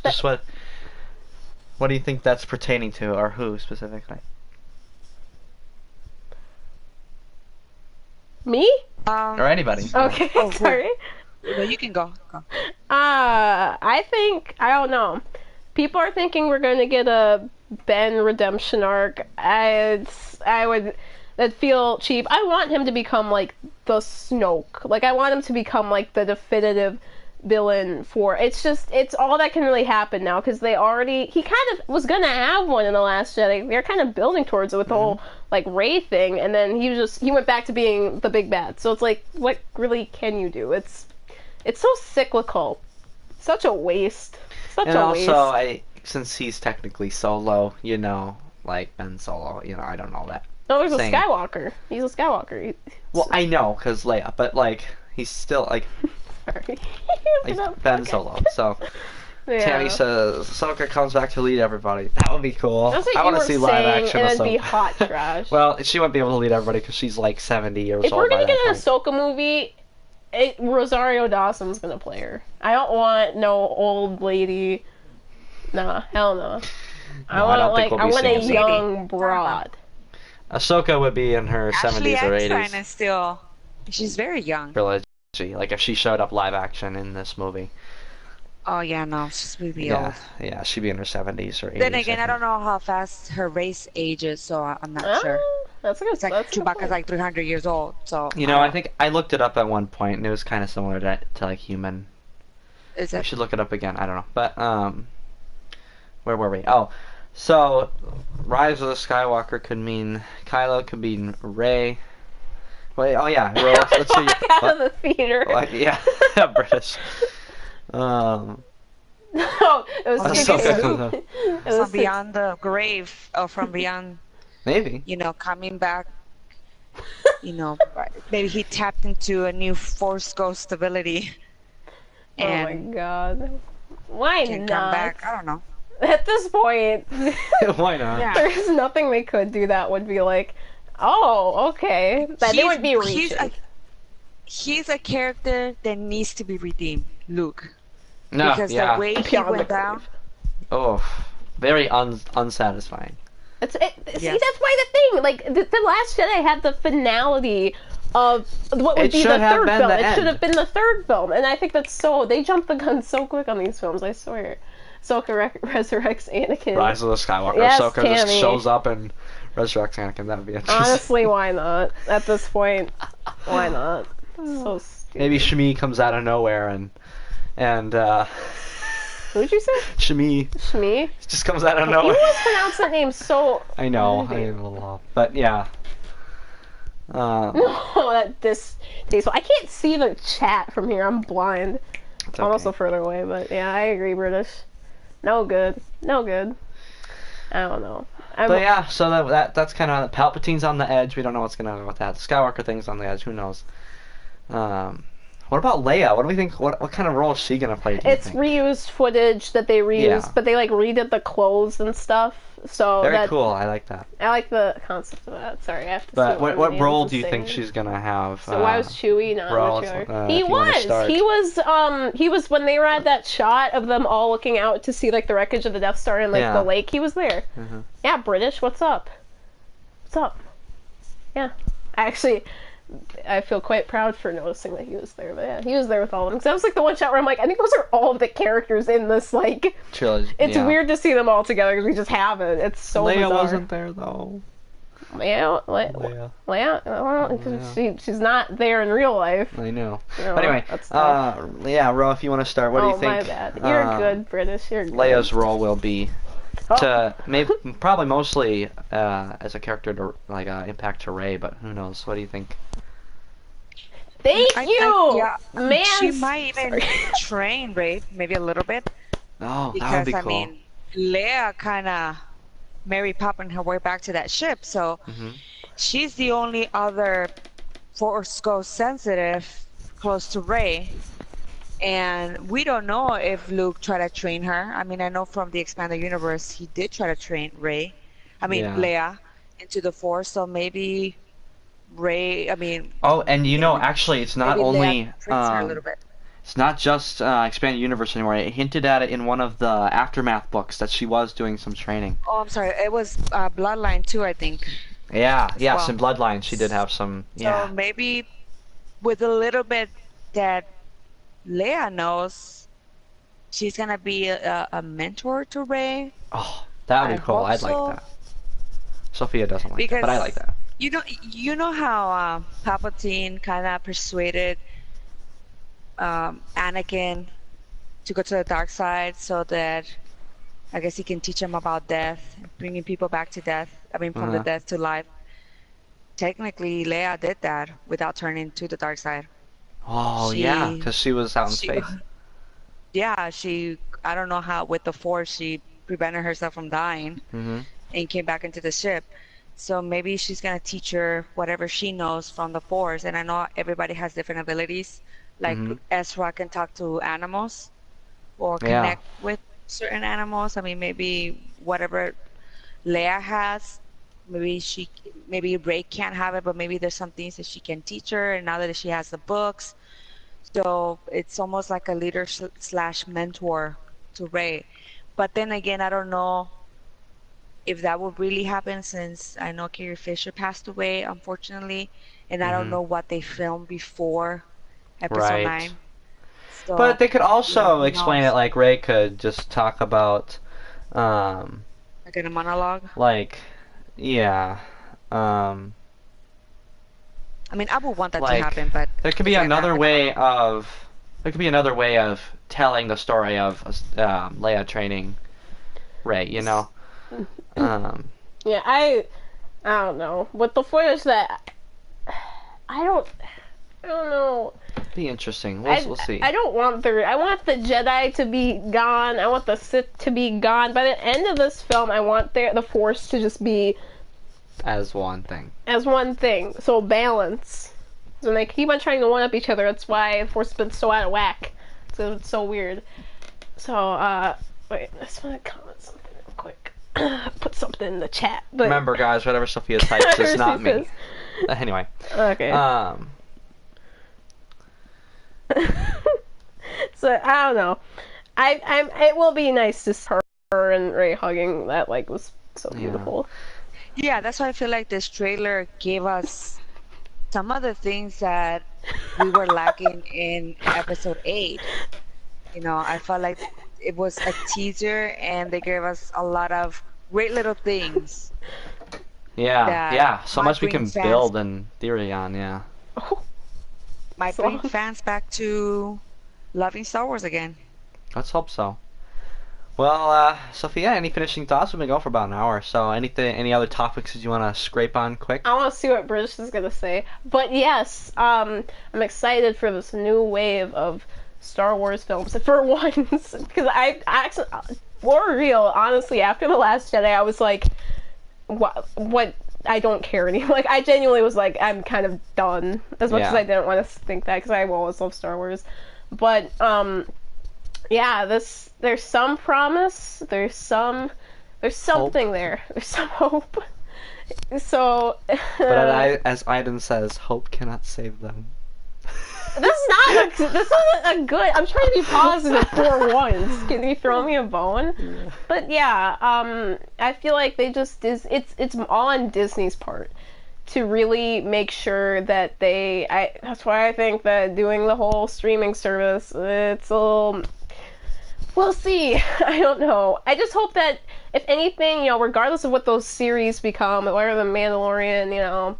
Just what do you think that's pertaining to, or who specifically? Me? Or anybody. Okay, Oh, sorry. No, you can go. I think, I don't know. People are thinking we're going to get a Ben redemption arc. That'd feel cheap. I want him to become like the Snoke. Like I want him to become like the definitive villain for. It's all that can really happen now because he kind of was gonna have one in the Last Jedi. They're kind of building towards it with the whole like Rey thing, and then he went back to being the big bad. So it's like, what really can you do? It's so cyclical. Such a waste. Such And a also, waste. since he's technically Solo, like Ben Solo, I don't know that. No, there's Same. a Skywalker. He's a Skywalker. Well, I know, because Leia, but like he's still like Sorry. Ben Solo. So Yeah. Tammy says Ahsoka comes back to lead everybody. That would be cool. That's what I you want were to see live saying, action and it'd be Ahsoka. hot trash. Well, she wouldn't be able to lead everybody because she's like 70 years If old. we're gonna by get an that point. Ahsoka movie, Rosario Dawson's gonna play her. I don't want no old lady. Nah, hell no. I No, I want don't think we'll be a seeing young broad. Ahsoka would be in her Ashley 70s or Eckstein 80s. is still. She's very young. Trilogy. Like if she showed up live action in this movie. Oh yeah, no, she's really old. Yeah, she'd be in her 70s or 80s. Then again, I think. don't know how fast her race ages, so I'm not Ah, sure. That's a good. It's like that's a good Chewbacca's point. like 300 years old, so. I think I looked it up at one point and it was kind of similar to like human. Is I it? should look it up again. I don't know. But where were we? Oh, so Rise of the Skywalker could mean Kylo, could mean Rey. Wait, oh yeah, well, let's see. Walk out of the theater. Like, yeah, British. No, it was Ahsoka thinking- comes up. it From was beyond the grave, or from beyond, Maybe. coming back. Maybe he tapped into a new Force ghost ability. Oh my And god. Why can not? come back. I don't know. At this point, Why not? Yeah. there's nothing they could do that would be like, oh, okay. That they would be reaching. He's a character that needs to be redeemed, Luke. No, Because yeah. the way he Beyond the went down, Oh, very unsatisfying. See, Yes. that's why the thing, like, the Last Jedi had the finality of what would It be should the have third been film. the It should end. have been the third film, and I think they jumped the gun so quick on these films, I swear. Ahsoka resurrects Anakin. Rise of the Skywalker. Yes, Ahsoka just Tammy. shows up and resurrects Anakin. That would be interesting. Honestly, why not? At this point, why not? So stupid. Maybe Shmi comes out of nowhere and Who'd you say? Shmi Shmi? just comes out of You nowhere. always pronounce that name so... I know, Maybe. I'm a little off, but yeah. No, that distasteful. I can't see the chat from here. I'm blind. It's I'm okay. also further away, but yeah, I agree, British. No good. No good. I don't know. But yeah, so that's kind of Palpatine's on the edge. We don't know what's gonna go with that. The Skywalker thing's on the edge. Who knows? What about Leia? What do we think? What kind of role is she gonna play? Do you It's think? reused footage that they reused, Yeah. but they like redid the clothes and stuff. So Very cool. I like that. I like the concept of that. Sorry, I have to. But see what Williams role is do you think saying. she's gonna have? So why was Chewie not Rawls, in the trailer? if He you wanna was. start. He was when they were at that shot of them all looking out to see like the wreckage of the Death Star and like Yeah. the lake. He was there. Mhm. Yeah, British. What's up? What's up? Yeah, I feel quite proud for noticing that he was there. But yeah, he was there with all of them. Because that was like the one shot where I'm like, I think those are all of the characters in this. Like, Trilogy. it's yeah. weird to see them all together because we just haven't. It's so Leia bizarre. wasn't there though. Leia. Leia. Well, Yeah. she's not there in real life. I know. You know, But anyway, that's tough. yeah, Ro, if you want to start, what do you Oh, think? my bad. You're good, British. You're good. Leia's role will be Oh. to maybe probably mostly as a character to like impact to Rey, but who knows? What do you think? Thank you, Yeah, man. she might even Sorry. train Ray maybe a little bit Oh, that would because be I cool. mean, Leia kind of Mary popping her way back to that ship, so Hmm. she's the only other Force Ghost sensitive close to Ray. And we don't know if Luke tried to train her. I mean, I know from the expanded universe he did try to train Yeah. Leia into the Force. So maybe Oh, and actually, it's not maybe Leia only trains her a little bit. it's not just expanded universe anymore. It hinted at it in one of the aftermath books that she was doing some training. Oh, I'm sorry. It was Bloodline too, I think, Yeah, as yes, well. in Bloodline she did have some. So Yeah. maybe with a little bit that Leia knows, she's gonna be a mentor to Rey. Oh, that would I be cool. hope I'd like so. that. Sophia doesn't like that, but I like Because that. you know how Palpatine kind of persuaded Anakin to go to the dark side so that I guess he can teach him about death, bringing people back to death. I mean, from the Uh, death to life. Technically, Leia did that without turning to the dark side. oh yeah, She, because she was out in she, space. yeah, I don't know how with the Force she prevented herself from dying Hmm. and came back into the ship. So maybe she's gonna teach her whatever she knows from the Force. And I know everybody has different abilities. Like Hmm. Ezra can talk to animals or Yeah. connect with certain animals. I mean, maybe whatever Leia has, maybe Rey can't have it, but maybe there's some things that she can teach her. And now that she has the books, so it's almost like a leader slash mentor to Rey. But then again, I don't know if that would really happen since I know Carrie Fisher passed away, unfortunately, and I don't Hmm. know what they filmed before episode Right. 9. But So, they could yeah, also who explain it knows? like Ray could just talk about, um, Like in a monologue. like, yeah, um, I mean, I would want that to like happen, but there could be if it another happened, I don't way know. of telling the story of Leia training Ray. Um, Yeah, I don't know. With the footage that I don't I don't know. be interesting. We'll see. I don't want I want the Jedi to be gone. I want the Sith to be gone. By the end of this film, I want the Force to just be As one thing. as one thing. So balance. So they keep on trying to one up each other. That's why the Force has been so out of whack. So it's so weird. So wait, I just want to comment something real quick. Put something in the chat. But Remember, guys, whatever Sophia types is not me. Says- Anyway. Okay. Um. So I don't know. It will be nice to see her and Ray hugging. That was so Yeah. beautiful. Yeah, that's why I feel like this trailer gave us some of the things that we were lacking in episode 8. I felt like it was a teaser and they gave us a lot of great little things Yeah. that Yeah. So might much we bring can fans build and theory on. Yeah. might bring fans back to loving Star Wars again. Let's hope so. Well, Sophia, any finishing thoughts? We've been going for about an hour. So, any other topics that you want to scrape on quick? I want to see what British is gonna say. But yes, I'm excited for this new wave of Star Wars films for once, because I actually, for real, honestly, after the Last Jedi, I was like, what? I don't care anymore. Like, I genuinely was like, I'm kind of done. As much as Yeah. I didn't want to think that, because I always love Star Wars. But yeah, there's some promise. There's something there. There's some hope. So, But as Aiden says, hope cannot save them. this isn't a good. I'm trying to be positive for once. Can you throw me a bone? Yeah. But yeah, I feel like they just it's all on Disney's part to really make sure that that's why I think that doing the whole streaming service, it's a little. We'll see. I don't know. I just hope that, if anything, regardless of what those series become, whether the Mandalorian,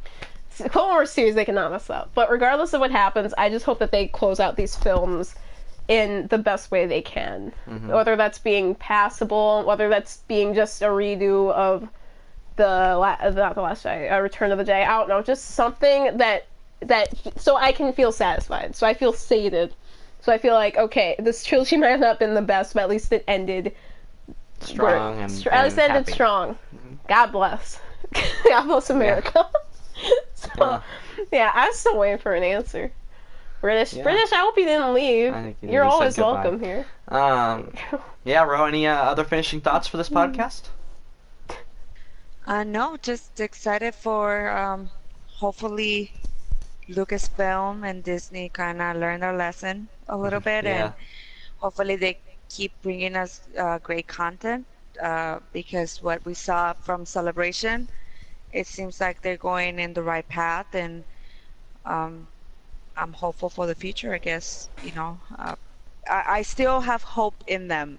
Clone Wars series, they cannot mess up. But regardless of what happens, I just hope that they close out these films in the best way they can. Mhm. Whether that's being passable, whether that's being just a redo of not the Last Jedi, Return of the Jedi. I don't know. Just something that so I can feel satisfied. So I feel sated. So I feel like, okay, this trilogy might have not been the best, but at least it ended Strong and at least it ended happy. strong. Mhm. God bless. God bless America. So yeah, I'm still waiting for an answer. British, Yeah. British. I hope you didn't leave. I think You're you said always goodbye. welcome here. Yeah, Ro, any other finishing thoughts for this podcast? No, just excited for hopefully Lucasfilm and Disney kind of learn their lesson a little bit, Yeah. and hopefully they keep bringing us great content. Because what we saw from Celebration, it seems like they're going in the right path, and um, I'm hopeful for the future. I guess I still have hope in them.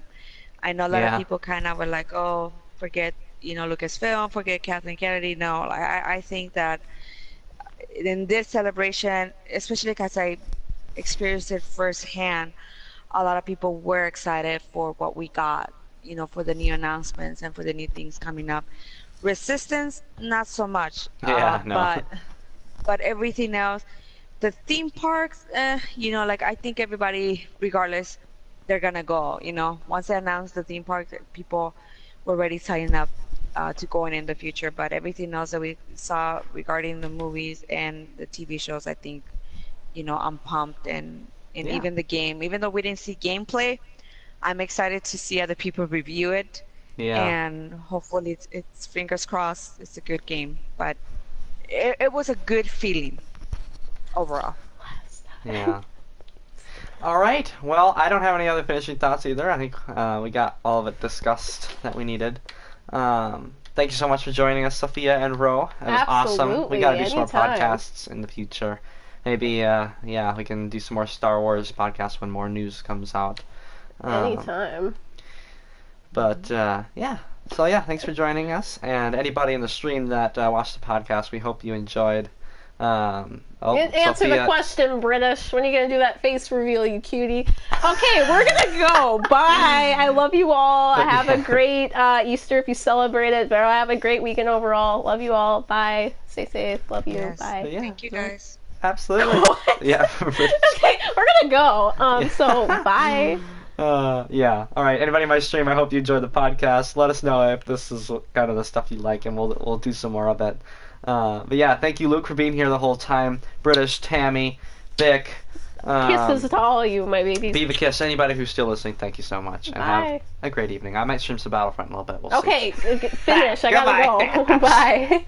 I know a lot of Yeah. people kind of were like, "Oh, forget Lucasfilm, forget Kathleen Kennedy." No, I think that in this celebration, especially because I experienced it firsthand, a lot of people were excited for what we got, for the new announcements and for the new things coming up. Resistance, not so much. Yeah, no. But everything else, the theme parks, like I think everybody, regardless, they're gonna go. Once they announce the theme park, people were already signing up to going in the future. But everything else that we saw regarding the movies and the TV shows, I think, I'm pumped, and Yeah. even the game, even though we didn't see gameplay, I'm excited to see other people review it, Yeah. and hopefully it's fingers crossed it's a good game. But it was a good feeling overall. Yeah. All right. Well, I don't have any other finishing thoughts either. I think we got all of it discussed that we needed. Thank you so much for joining us, Sophia and Ro. It was awesome. We Absolutely, got to do some more anytime. podcasts in the future. Maybe, we can do some more Star Wars podcasts when more news comes out. Anytime. But, yeah. So, yeah, thanks for joining us. And anybody in the stream that watched the podcast, we hope you enjoyed. Answer Sophia, the question, British. When are you gonna do that face reveal, you cutie? Okay, we're gonna go. Bye. I love you all. Have a great Easter if you celebrate it. But have a great weekend overall. Love you all. Bye. Stay safe. Love you. Yes. Bye. Yeah, Thank you, so- guys. Absolutely. Yeah. Okay, we're gonna go. So bye. Yeah. All right. Anybody in my stream, I hope you enjoyed the podcast. Let us know if this is kind of the stuff you like, and we'll do some more of it. But yeah, thank you, Luke, for being here the whole time. British, Tammy, Vic. Kisses to all you, my babies. Be the kiss. Anybody who's still listening, thank you so much, and Bye. have a great evening. I might stream some Battlefront in a little bit. We'll see. Okay, finish. I gotta Goodbye. go. Bye.